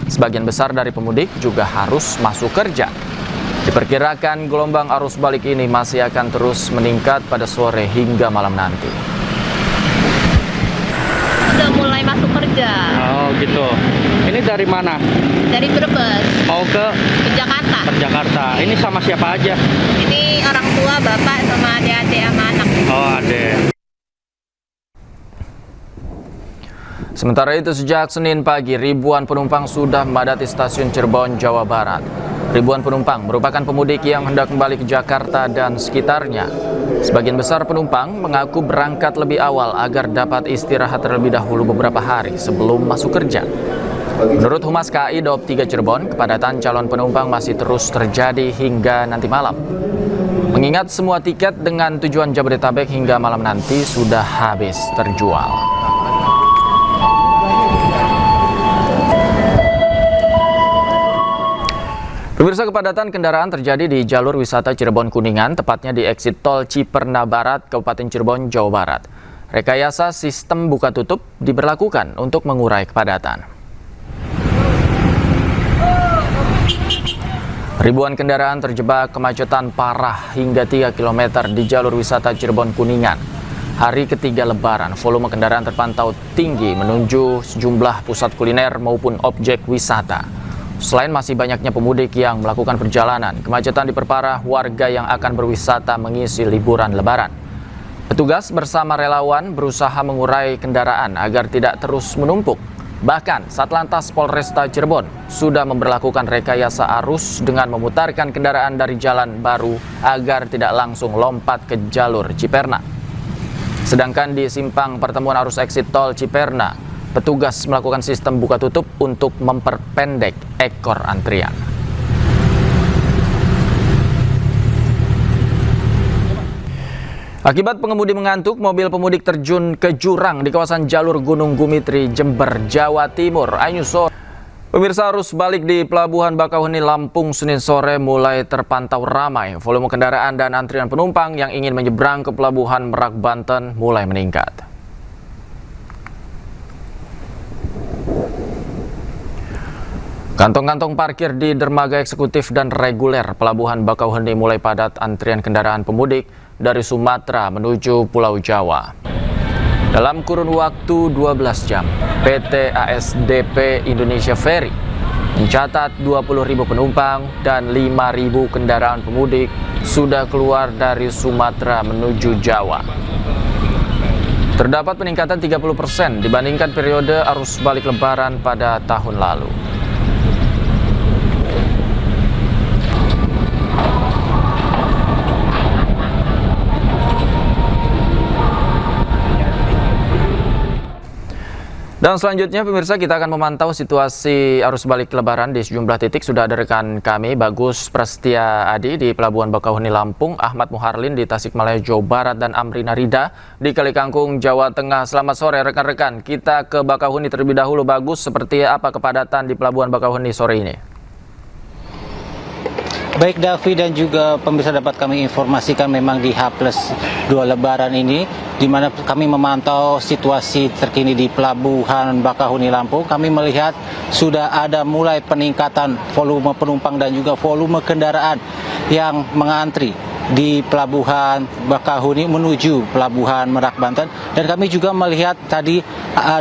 Sebagian besar dari pemudik juga harus masuk kerja. Diperkirakan gelombang arus balik ini masih akan terus meningkat pada sore hingga malam nanti. Sudah mulai masuk kerja. Oh gitu. Ini dari mana? Dari Brebes. Mau ke Jakarta. Ke Jakarta. Ini sama siapa aja? Ini orang tua, bapak, sama adik-adik sama anak. Oh, adik. Sementara itu, sejak Senin pagi, ribuan penumpang sudah memadati stasiun Cirebon, Jawa Barat. Ribuan penumpang merupakan pemudik yang hendak kembali ke Jakarta dan sekitarnya. Sebagian besar penumpang mengaku berangkat lebih awal agar dapat istirahat terlebih dahulu beberapa hari sebelum masuk kerja. Menurut Humas KAI Daob 3 Cirebon, kepadatan calon penumpang masih terus terjadi hingga nanti malam. Mengingat semua tiket dengan tujuan Jabodetabek hingga malam nanti sudah habis terjual. Pemirsa, kepadatan kendaraan terjadi di jalur wisata Cirebon Kuningan, tepatnya di exit tol Ciperna Barat, Kabupaten Cirebon, Jawa Barat. Rekayasa sistem buka tutup diberlakukan untuk mengurai kepadatan. Ribuan kendaraan terjebak kemacetan parah hingga 3 km di jalur wisata Cirebon Kuningan. Hari ketiga Lebaran, volume kendaraan terpantau tinggi menuju sejumlah pusat kuliner maupun objek wisata. Selain masih banyaknya pemudik yang melakukan perjalanan, kemacetan diperparah warga yang akan berwisata mengisi liburan Lebaran. Petugas bersama relawan berusaha mengurai kendaraan agar tidak terus menumpuk. Bahkan, Satlantas Polresta Cirebon sudah memberlakukan rekayasa arus dengan memutarkan kendaraan dari jalan baru agar tidak langsung lompat ke jalur Ciperna. Sedangkan di simpang pertemuan arus eksit tol Ciperna, petugas melakukan sistem buka tutup untuk memperpendek ekor antrian. Akibat pengemudi mengantuk, mobil pemudik terjun ke jurang di kawasan jalur Gunung Gumitri, Jember, Jawa Timur. Pemirsa, arus balik di Pelabuhan Bakauheni, Lampung, Senin sore mulai terpantau ramai. Volume kendaraan dan antrian penumpang yang ingin menyeberang ke Pelabuhan Merak, Banten mulai meningkat. Kantong-kantong parkir di dermaga eksekutif dan reguler Pelabuhan Bakauheni mulai padat antrian kendaraan pemudik dari Sumatera menuju Pulau Jawa. Dalam kurun waktu 12 jam, PT ASDP Indonesia Ferry mencatat 20.000 penumpang dan 5.000 kendaraan pemudik sudah keluar dari Sumatera menuju Jawa. Terdapat peningkatan 30% dibandingkan periode arus balik Lebaran pada tahun lalu. Dan selanjutnya pemirsa, kita akan memantau situasi arus balik Lebaran di sejumlah titik. Sudah ada rekan kami Bagus Prestia Adi di Pelabuhan Bakauheni, Lampung, Ahmad Muharlin di Tasikmalaya, Jawa Barat, dan Amri Narida di Kalikangkung, Jawa Tengah. Selamat sore rekan-rekan. Kita ke Bakauheni terlebih dahulu. Bagus, seperti apa kepadatan di Pelabuhan Bakauheni sore ini? Baik Davi dan juga pemirsa, dapat kami informasikan memang di H+2 Lebaran ini, di mana kami memantau situasi terkini di Pelabuhan Bakauheni, Lampung. Kami melihat sudah ada mulai peningkatan volume penumpang dan juga volume kendaraan yang mengantri di Pelabuhan Bakauheni menuju Pelabuhan Merak, Banten. Dan kami juga melihat tadi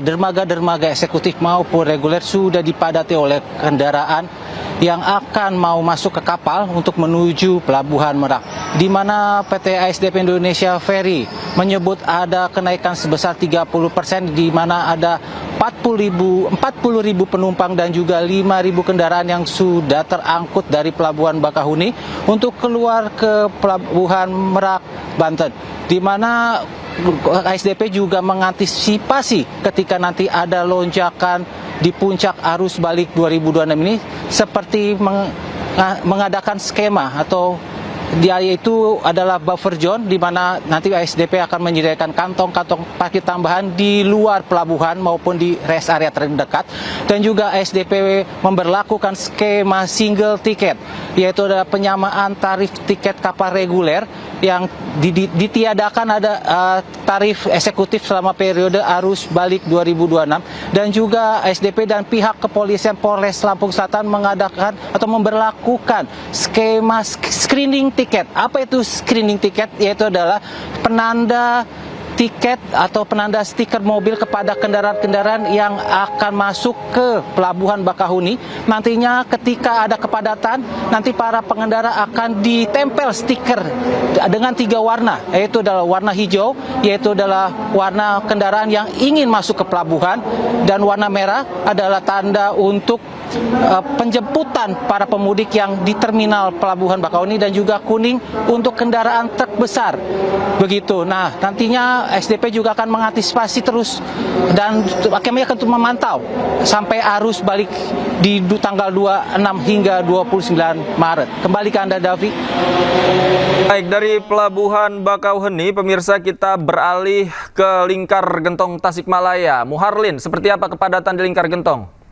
dermaga-dermaga eksekutif maupun reguler sudah dipadati oleh kendaraan yang akan mau masuk ke kapal untuk menuju Pelabuhan Merak, di mana PT ASDP Indonesia Ferry menyebut ada kenaikan sebesar 30%, di mana ada 40.000 penumpang dan juga 5.000 kendaraan yang sudah terangkut dari Pelabuhan Bakauheni untuk keluar ke Pelabuhan Merak, Banten, di mana ASDP juga mengantisipasi ketika nanti ada lonjakan di puncak arus balik 2026 ini, seperti mengadakan skema atau dia itu adalah buffer zone, di mana nanti ASDP akan menyediakan kantong-kantong parkir tambahan di luar pelabuhan maupun di rest area terdekat. Dan juga ASDP memberlakukan skema single ticket, yaitu adalah penyamaan tarif tiket kapal reguler yang ditiadakan ada tarif eksekutif selama periode arus balik 2026. Dan juga ASDP dan pihak kepolisian Polres Lampung Selatan mengadakan atau memberlakukan skema screening tiket. Apa itu screening tiket? Yaitu adalah penanda tiket atau penanda stiker mobil kepada kendaraan-kendaraan yang akan masuk ke Pelabuhan Bakauheni. Nantinya ketika ada kepadatan, nanti para pengendara akan ditempel stiker dengan 3 warna, yaitu adalah warna hijau, yaitu adalah warna kendaraan yang ingin masuk ke pelabuhan, dan warna merah adalah tanda untuk penjemputan para pemudik yang di terminal Pelabuhan Bakauheni, dan juga kuning untuk kendaraan truk besar. Begitu. Nah, nantinya SDP juga akan mengantisipasi terus, dan kami akan memantau sampai arus balik di tanggal 26 hingga 29 Maret. Kembali ke Anda, Davi. Baik, dari Pelabuhan Bakauheni, pemirsa, kita beralih ke Lingkar Gentong Tasikmalaya. Muharlin, seperti apa kepadatan di Lingkar Gentong?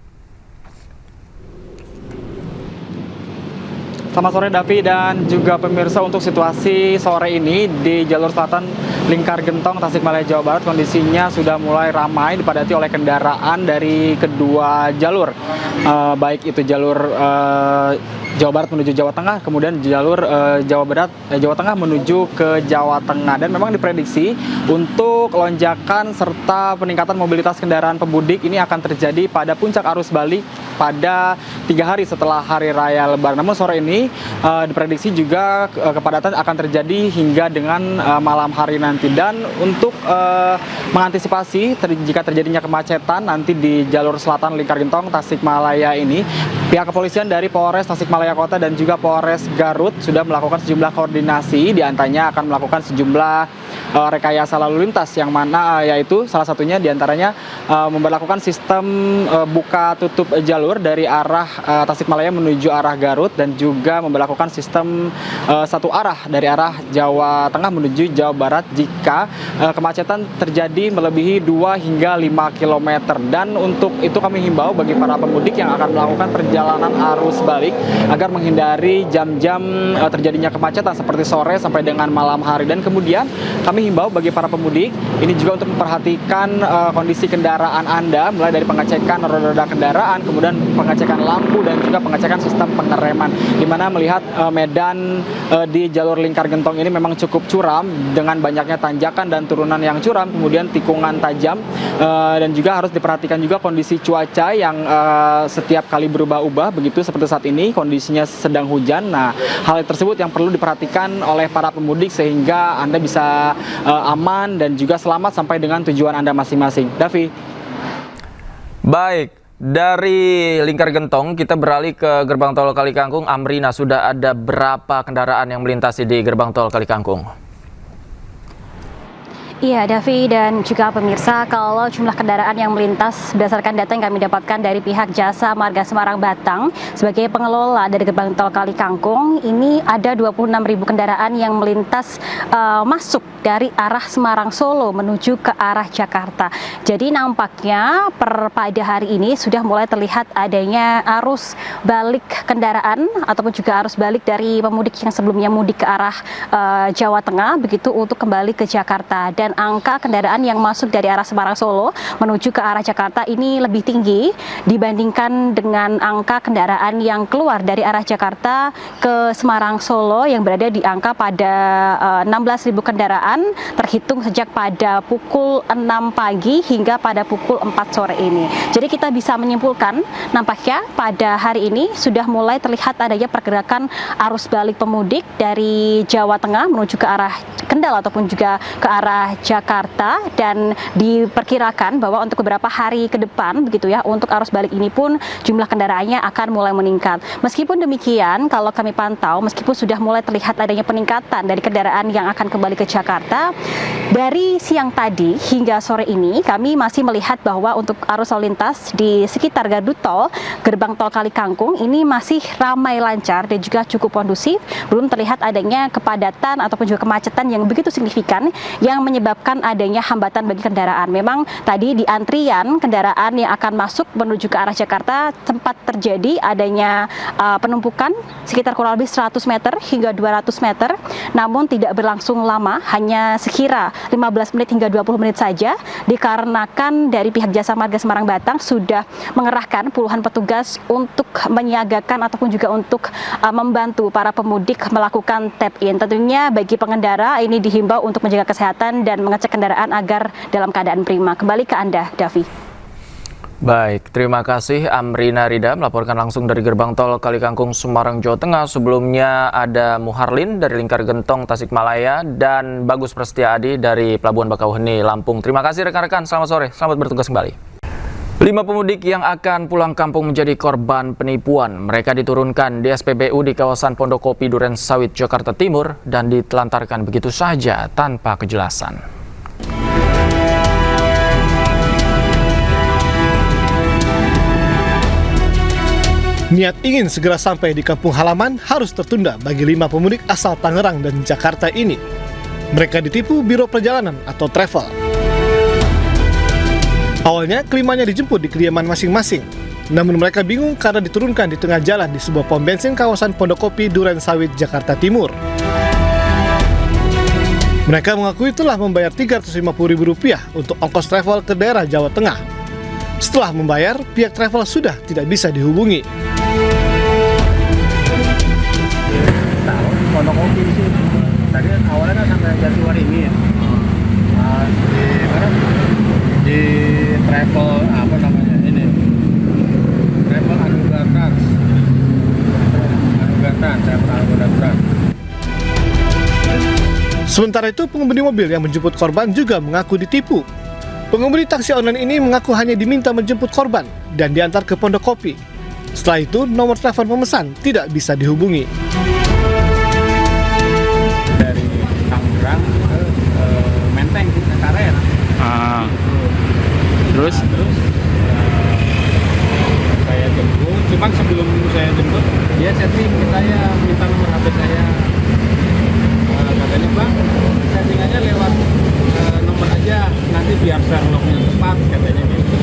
Selamat sore Davi dan juga pemirsa. Untuk situasi sore ini di jalur selatan Lingkar Gentong Tasikmalaya, Jawa Barat, kondisinya sudah mulai ramai dipadati oleh kendaraan dari kedua jalur, baik itu jalur Jawa Barat menuju Jawa Tengah, kemudian jalur Jawa Tengah menuju ke Jawa Tengah. Dan memang diprediksi untuk lonjakan serta peningkatan mobilitas kendaraan pemudik ini akan terjadi pada puncak arus balik pada 3 hari setelah Hari Raya Lebaran. Namun sore ini diprediksi juga kepadatan akan terjadi hingga dengan malam hari nanti. Dan untuk mengantisipasi jika terjadinya kemacetan nanti di jalur selatan Lingkar Gentong Tasikmalaya ini, pihak kepolisian dari Polres Tasikmalaya Kota dan juga Polres Garut sudah melakukan sejumlah koordinasi, diantaranya akan melakukan sejumlah rekayasa lalu lintas yang mana yaitu salah satunya diantaranya memberlakukan sistem buka tutup jalur dari arah Tasikmalaya menuju arah Garut dan juga memberlakukan sistem satu arah dari arah Jawa Tengah menuju Jawa Barat jika kemacetan terjadi melebihi 2 hingga 5 km. Dan untuk itu kami himbau bagi para pemudik yang akan melakukan perjalanan arus balik agar menghindari jam-jam terjadinya kemacetan seperti sore sampai dengan malam hari. Dan kemudian kami himbau bagi para pemudik ini juga untuk memperhatikan kondisi kendaraan Anda, mulai dari pengecekan roda kendaraan, kemudian pengecekan lampu dan juga pengecekan sistem pengereman, di mana melihat medan di jalur Lingkar Gentong ini memang cukup curam dengan banyaknya tanjakan dan turunan yang curam, kemudian tikungan tajam, dan juga harus diperhatikan juga kondisi cuaca yang setiap kali berubah-ubah begitu, seperti saat ini kondisinya sedang hujan. Nah, hal tersebut yang perlu diperhatikan oleh para pemudik sehingga Anda bisa aman dan juga selamat sampai dengan tujuan Anda masing-masing. Davi. Baik, dari Lingkar Gentong kita beralih ke gerbang tol Kalikangkung. Amrina, sudah ada berapa kendaraan yang melintasi di gerbang tol Kalikangkung? Iya, Davi dan juga pemirsa, kalau jumlah kendaraan yang melintas berdasarkan data yang kami dapatkan dari pihak Jasa Marga Semarang Batang sebagai pengelola dari gerbang tol Kalikangkung, ini ada 26.000 kendaraan yang melintas masuk dari arah Semarang Solo menuju ke arah Jakarta. Jadi nampaknya pada hari ini sudah mulai terlihat adanya arus balik kendaraan ataupun juga arus balik dari pemudik yang sebelumnya mudik ke arah Jawa Tengah begitu untuk kembali ke Jakarta. Dan angka kendaraan yang masuk dari arah Semarang Solo menuju ke arah Jakarta ini lebih tinggi dibandingkan dengan angka kendaraan yang keluar dari arah Jakarta ke Semarang Solo yang berada di angka pada 16.000 kendaraan terhitung sejak pada pukul 6 pagi hingga pada pukul 4 sore ini. Jadi kita bisa menyimpulkan nampaknya pada hari ini sudah mulai terlihat adanya pergerakan arus balik pemudik dari Jawa Tengah menuju ke arah Kendal ataupun juga ke arah Jakarta, dan diperkirakan bahwa untuk beberapa hari ke depan begitu ya, untuk arus balik ini pun jumlah kendaraannya akan mulai meningkat. Meskipun demikian, kalau kami pantau meskipun sudah mulai terlihat adanya peningkatan dari kendaraan yang akan kembali ke Jakarta, dari siang tadi hingga sore ini kami masih melihat bahwa untuk arus lalu lintas di sekitar gardu tol gerbang tol Kalikangkung ini masih ramai lancar dan juga cukup kondusif, belum terlihat adanya kepadatan ataupun juga kemacetan yang begitu signifikan yang menyebabkan adanya hambatan bagi kendaraan. Memang tadi di antrian kendaraan yang akan masuk menuju ke arah Jakarta sempat terjadi adanya penumpukan sekitar kurang lebih 100 meter hingga 200 meter, namun tidak berlangsung lama, hanya sekira 15 menit hingga 20 menit saja, dikarenakan dari pihak Jasa Marga Semarang Batang sudah mengerahkan puluhan petugas untuk menyiagakan ataupun juga untuk membantu para pemudik melakukan tap-in. Tentunya bagi pengendara ini dihimbau untuk menjaga kesehatan dan mengecek kendaraan agar dalam keadaan prima. Kembali ke Anda, Davi. Baik, terima kasih Amrina Rida melaporkan langsung dari gerbang tol Kalikangkung, Semarang, Jawa Tengah. Sebelumnya ada Muharlin dari Lingkar Gentong, Tasikmalaya, dan Bagus Prasetya dari Pelabuhan Bakauheni, Lampung. Terima kasih rekan-rekan, selamat sore, selamat bertugas kembali. 5 pemudik yang akan pulang kampung menjadi korban penipuan. Mereka diturunkan di SPBU di kawasan Pondokopi, Duren Sawit, Jakarta Timur dan ditelantarkan begitu saja tanpa kejelasan. Niat ingin segera sampai di kampung halaman harus tertunda bagi 5 pemudik asal Tangerang dan Jakarta ini. Mereka ditipu Biro Perjalanan atau travel. Awalnya kelimanya dijemput di kediaman masing-masing, namun mereka bingung karena diturunkan di tengah jalan di sebuah pom bensin kawasan Pondokopi, Duren Sawit, Jakarta Timur. Mereka mengaku telah membayar Rp350.000 untuk ongkos travel ke daerah Jawa Tengah. Setelah membayar, pihak travel sudah tidak bisa dihubungi. Pondokopi sih, tadi awalnya kan sampai Jatiwaringin ya. Di travel apa namanya ini, travel Sementara itu, pengemudi mobil yang menjemput korban juga mengaku ditipu. Pengemudi taksi online ini mengaku hanya diminta menjemput korban dan diantar ke Pondok Kopi. Setelah itu, nomor telepon pemesan tidak bisa dihubungi. Dari Tangerang ke Menteng ke Karet. Terus Saya jemput, cuman sebelum saya jemput dia setting ke saya, minta nomor HP saya. Katanya bang, settingannya lewat nomor aja, nanti biar serlognya tepat katanya gitu.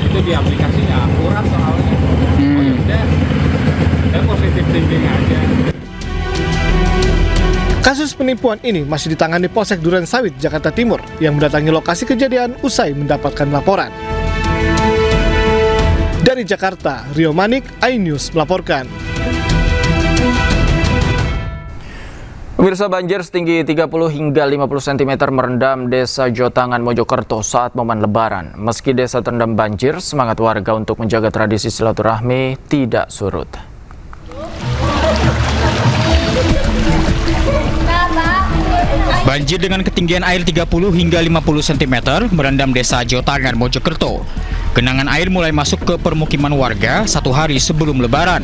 Itu di aplikasinya akurat soalnya. Oh ya udah positif thinking aja. Kasus penipuan ini masih ditangani Polsek Duren Sawit, Jakarta Timur, yang mendatangi lokasi kejadian usai mendapatkan laporan. Dari Jakarta, Rio Manik, iNews melaporkan. Pemirsa, banjir setinggi 30 hingga 50 cm merendam Desa Jotangan, Mojokerto saat momen Lebaran. Meski desa terendam banjir, semangat warga untuk menjaga tradisi silaturahmi tidak surut. banjir dengan ketinggian air 30 hingga 50 cm merendam Desa Jotangan, Mojokerto. Genangan air mulai masuk ke permukiman warga 1 hari sebelum Lebaran.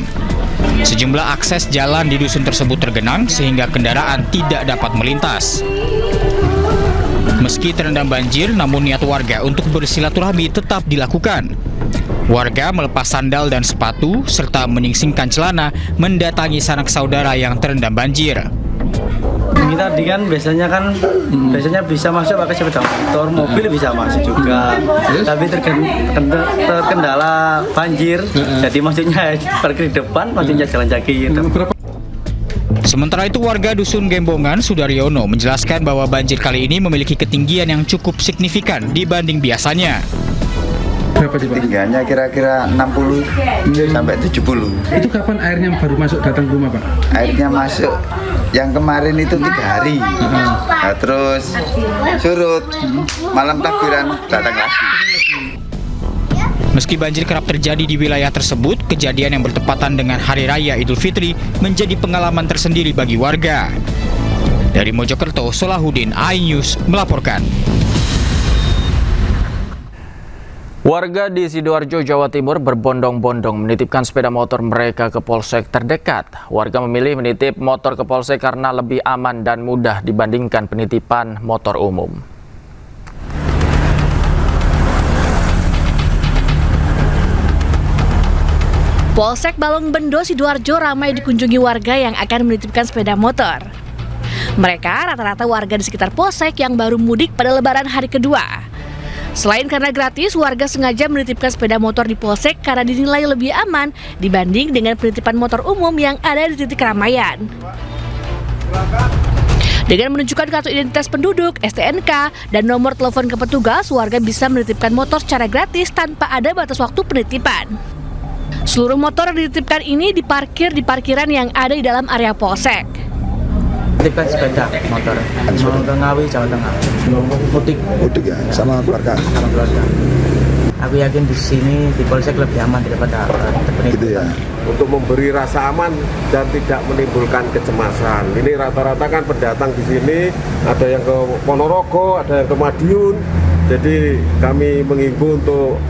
Sejumlah akses jalan di dusun tersebut tergenang sehingga kendaraan tidak dapat melintas. Meski terendam banjir, namun niat warga untuk bersilaturahmi tetap dilakukan. Warga melepas sandal dan sepatu serta menyingsingkan celana mendatangi sanak saudara yang terendam banjir. Kita tadi kan biasanya bisa masuk pakai sepeda motor, mobil bisa masuk juga. Tapi terkendala banjir, jadi maksudnya parkir di depan, maksudnya jalan kaki gitu. Sementara itu, warga Dusun Gembongan, Sudaryono, menjelaskan bahwa banjir kali ini memiliki ketinggian yang cukup signifikan dibanding biasanya. Berapa sih, Pak? Ketinggiannya kira-kira 60 sampai 70. Itu kapan airnya baru masuk datang ke rumah, Pak? Airnya masuk yang kemarin itu 3 hari. Nah, terus surut, malam takbiran datang lagi. Meski banjir kerap terjadi di wilayah tersebut, kejadian yang bertepatan dengan Hari Raya Idul Fitri menjadi pengalaman tersendiri bagi warga. Dari Mojokerto, Solahuddin, iNews melaporkan. Warga di Sidoarjo, Jawa Timur berbondong-bondong menitipkan sepeda motor mereka ke polsek terdekat. Warga memilih menitip motor ke polsek karena lebih aman dan mudah dibandingkan penitipan motor umum. Polsek Balongbendo, Sidoarjo ramai dikunjungi warga yang akan menitipkan sepeda motor. Mereka rata-rata warga di sekitar polsek yang baru mudik pada Lebaran hari kedua. Selain karena gratis, warga sengaja menitipkan sepeda motor di polsek karena dinilai lebih aman dibanding dengan penitipan motor umum yang ada di titik keramaian. Dengan menunjukkan kartu identitas penduduk, STNK, dan nomor telepon ke petugas, warga bisa menitipkan motor secara gratis tanpa ada batas waktu penitipan. Seluruh motor yang dititipkan ini diparkir di parkiran yang ada di dalam area polsek. Titipkan sepeda motor mau ke Ngawi, Jawa Tengah. Mudik ya, sama keluarga. Aku yakin di sini di polsek lebih aman daripada gitu ya. Untuk memberi rasa aman dan tidak menimbulkan kecemasan. Ini rata-rata kan pendatang di sini, ada yang ke Ponorogo, ada yang ke Madiun. Jadi kami menghimbau untuk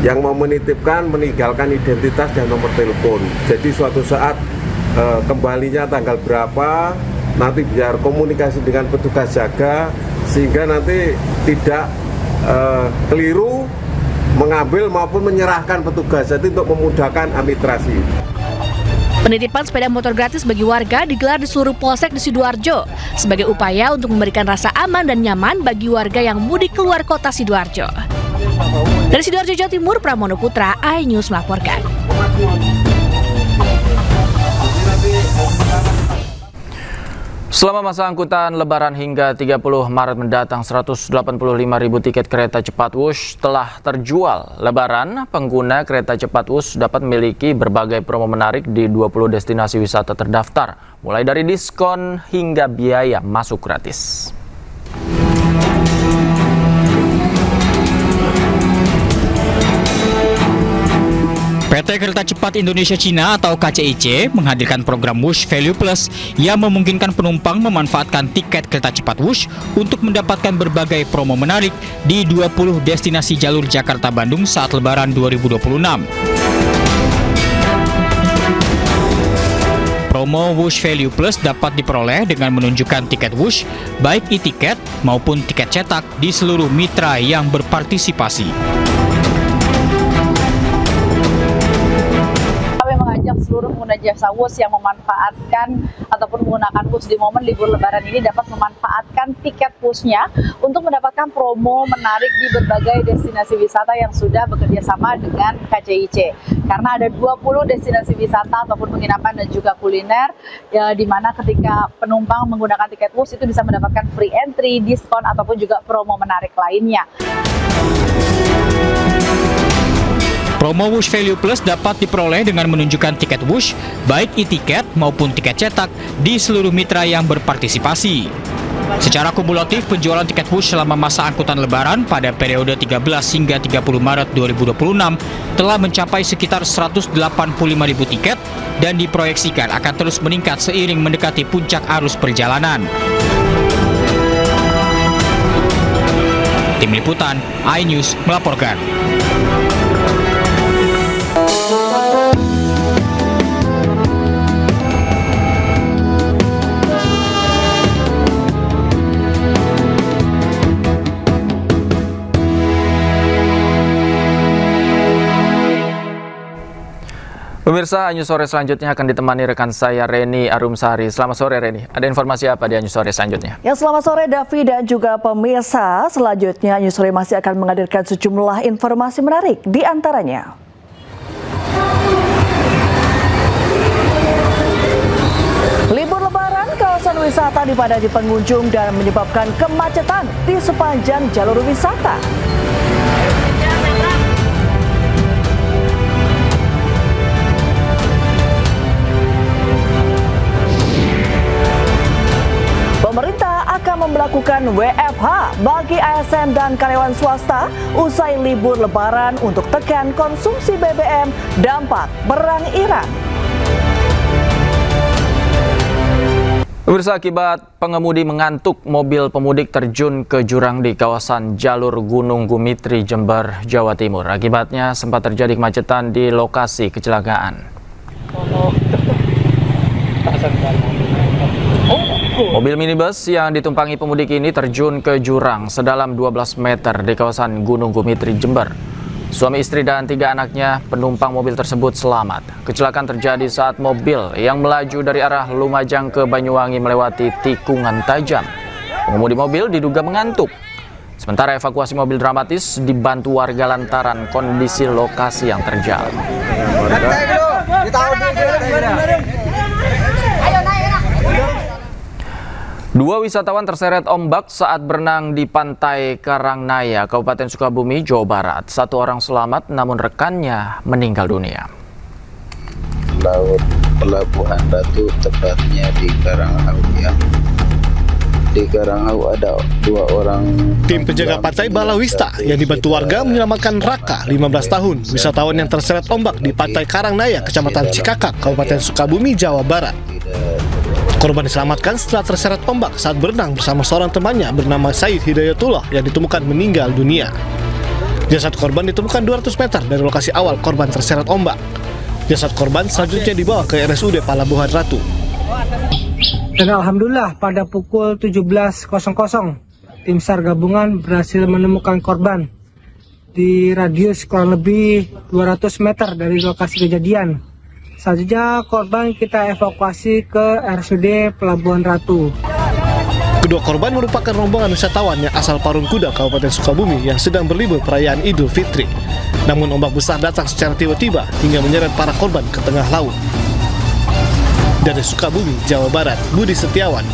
yang mau menitipkan meninggalkan identitas dan nomor telepon. Jadi suatu saat kembalinya tanggal berapa, nanti biar komunikasi dengan petugas jaga sehingga nanti tidak keliru mengambil maupun menyerahkan petugas, jadi untuk memudahkan administrasi. Penitipan sepeda motor gratis bagi warga digelar di seluruh polsek di Sidoarjo sebagai upaya untuk memberikan rasa aman dan nyaman bagi warga yang mudik keluar kota Sidoarjo. Dari Sidoarjo, Jawa Timur, Pramono Putra, iNews melaporkan. Selama masa angkutan Lebaran hingga 30 Maret mendatang, 185.000 tiket kereta cepat Wush telah terjual. Lebaran, pengguna kereta cepat Wush dapat memiliki berbagai promo menarik di 20 destinasi wisata terdaftar, mulai dari diskon hingga biaya masuk gratis. PT Kereta Cepat Indonesia Cina atau KCIC menghadirkan program Wush Value Plus yang memungkinkan penumpang memanfaatkan tiket kereta cepat Wush untuk mendapatkan berbagai promo menarik di 20 destinasi jalur Jakarta-Bandung saat Lebaran 2026. Promo Wush Value Plus dapat diperoleh dengan menunjukkan tiket Wush, baik e-tiket maupun tiket cetak di seluruh mitra yang berpartisipasi. Seluruh pengguna jasa Wush yang memanfaatkan ataupun menggunakan Wush di momen libur Lebaran ini dapat memanfaatkan tiket Wush-nya untuk mendapatkan promo menarik di berbagai destinasi wisata yang sudah bekerja sama dengan KCIC. Karena ada 20 destinasi wisata ataupun penginapan dan juga kuliner, di mana ketika penumpang menggunakan tiket Wush itu bisa mendapatkan free entry, diskon ataupun juga promo menarik lainnya. Promo Wush Value Plus dapat diperoleh dengan menunjukkan tiket Wush, baik e-tiket maupun tiket cetak di seluruh mitra yang berpartisipasi. Secara kumulatif, penjualan tiket Wush selama masa angkutan Lebaran pada periode 13 hingga 30 Maret 2026 telah mencapai sekitar 185.000 tiket dan diproyeksikan akan terus meningkat seiring mendekati puncak arus perjalanan. Tim Liputan, iNews melaporkan. Pemirsa, Anyus Sore selanjutnya akan ditemani rekan saya Reni Arumsari. Selamat sore Reni. Ada informasi apa di Anyus Sore selanjutnya? Ya, selamat sore Davi dan juga pemirsa. Selanjutnya Anyus Sore masih akan menghadirkan sejumlah informasi menarik, di antaranya libur Lebaran, kawasan wisata dipadati pengunjung dan menyebabkan kemacetan di sepanjang jalur wisata. Pemerintah akan memberlakukan WFH bagi ASN dan karyawan swasta usai libur Lebaran untuk tekan konsumsi BBM dampak perang Iran. Pemirsa, akibat pengemudi mengantuk, mobil pemudik terjun ke jurang di kawasan jalur Gunung Gumitri, Jember, Jawa Timur. Akibatnya sempat terjadi kemacetan di lokasi kecelakaan. Mobil minibus yang ditumpangi pemudik ini terjun ke jurang sedalam 12 meter di kawasan Gunung Gumitri, Jember. Suami istri dan 3 anaknya penumpang mobil tersebut selamat. Kecelakaan terjadi saat mobil yang melaju dari arah Lumajang ke Banyuwangi melewati tikungan tajam. Pengemudi mobil diduga mengantuk. Sementara evakuasi mobil dramatis dibantu warga lantaran kondisi lokasi yang terjal. Dua wisatawan terseret ombak saat berenang di pantai Karangnaya, Kabupaten Sukabumi, Jawa Barat. 1 orang selamat, namun rekannya meninggal dunia. Laut Pelabuhan Ratu, tepatnya di Karanghau. Di Karanghau ada 2 orang. Tim penjaga pantai Balawista yang dibantu warga menyelamatkan Raka, 15 tahun, wisatawan yang terseret ombak di pantai Karangnaya, Kecamatan Cikakak, Kabupaten Sukabumi, Jawa Barat. Korban diselamatkan setelah terseret ombak saat berenang bersama seorang temannya bernama Said Hidayatullah yang ditemukan meninggal dunia. Jasad korban ditemukan 200 meter dari lokasi awal korban terseret ombak. Jasad korban selanjutnya dibawa ke RSUD Pelabuhan Ratu. Dan alhamdulillah pada pukul 17.00 tim SAR gabungan berhasil menemukan korban di radius kurang lebih 200 meter dari lokasi kejadian. Selanjutnya korban kita evakuasi ke RSUD Pelabuhan Ratu. Kedua korban merupakan rombongan wisatawan yang asal Parung Kuda, Kabupaten Sukabumi yang sedang berlibur perayaan Idul Fitri. Namun ombak besar datang secara tiba-tiba hingga menyeret para korban ke tengah laut. Dari Sukabumi, Jawa Barat, Budi Setiawan,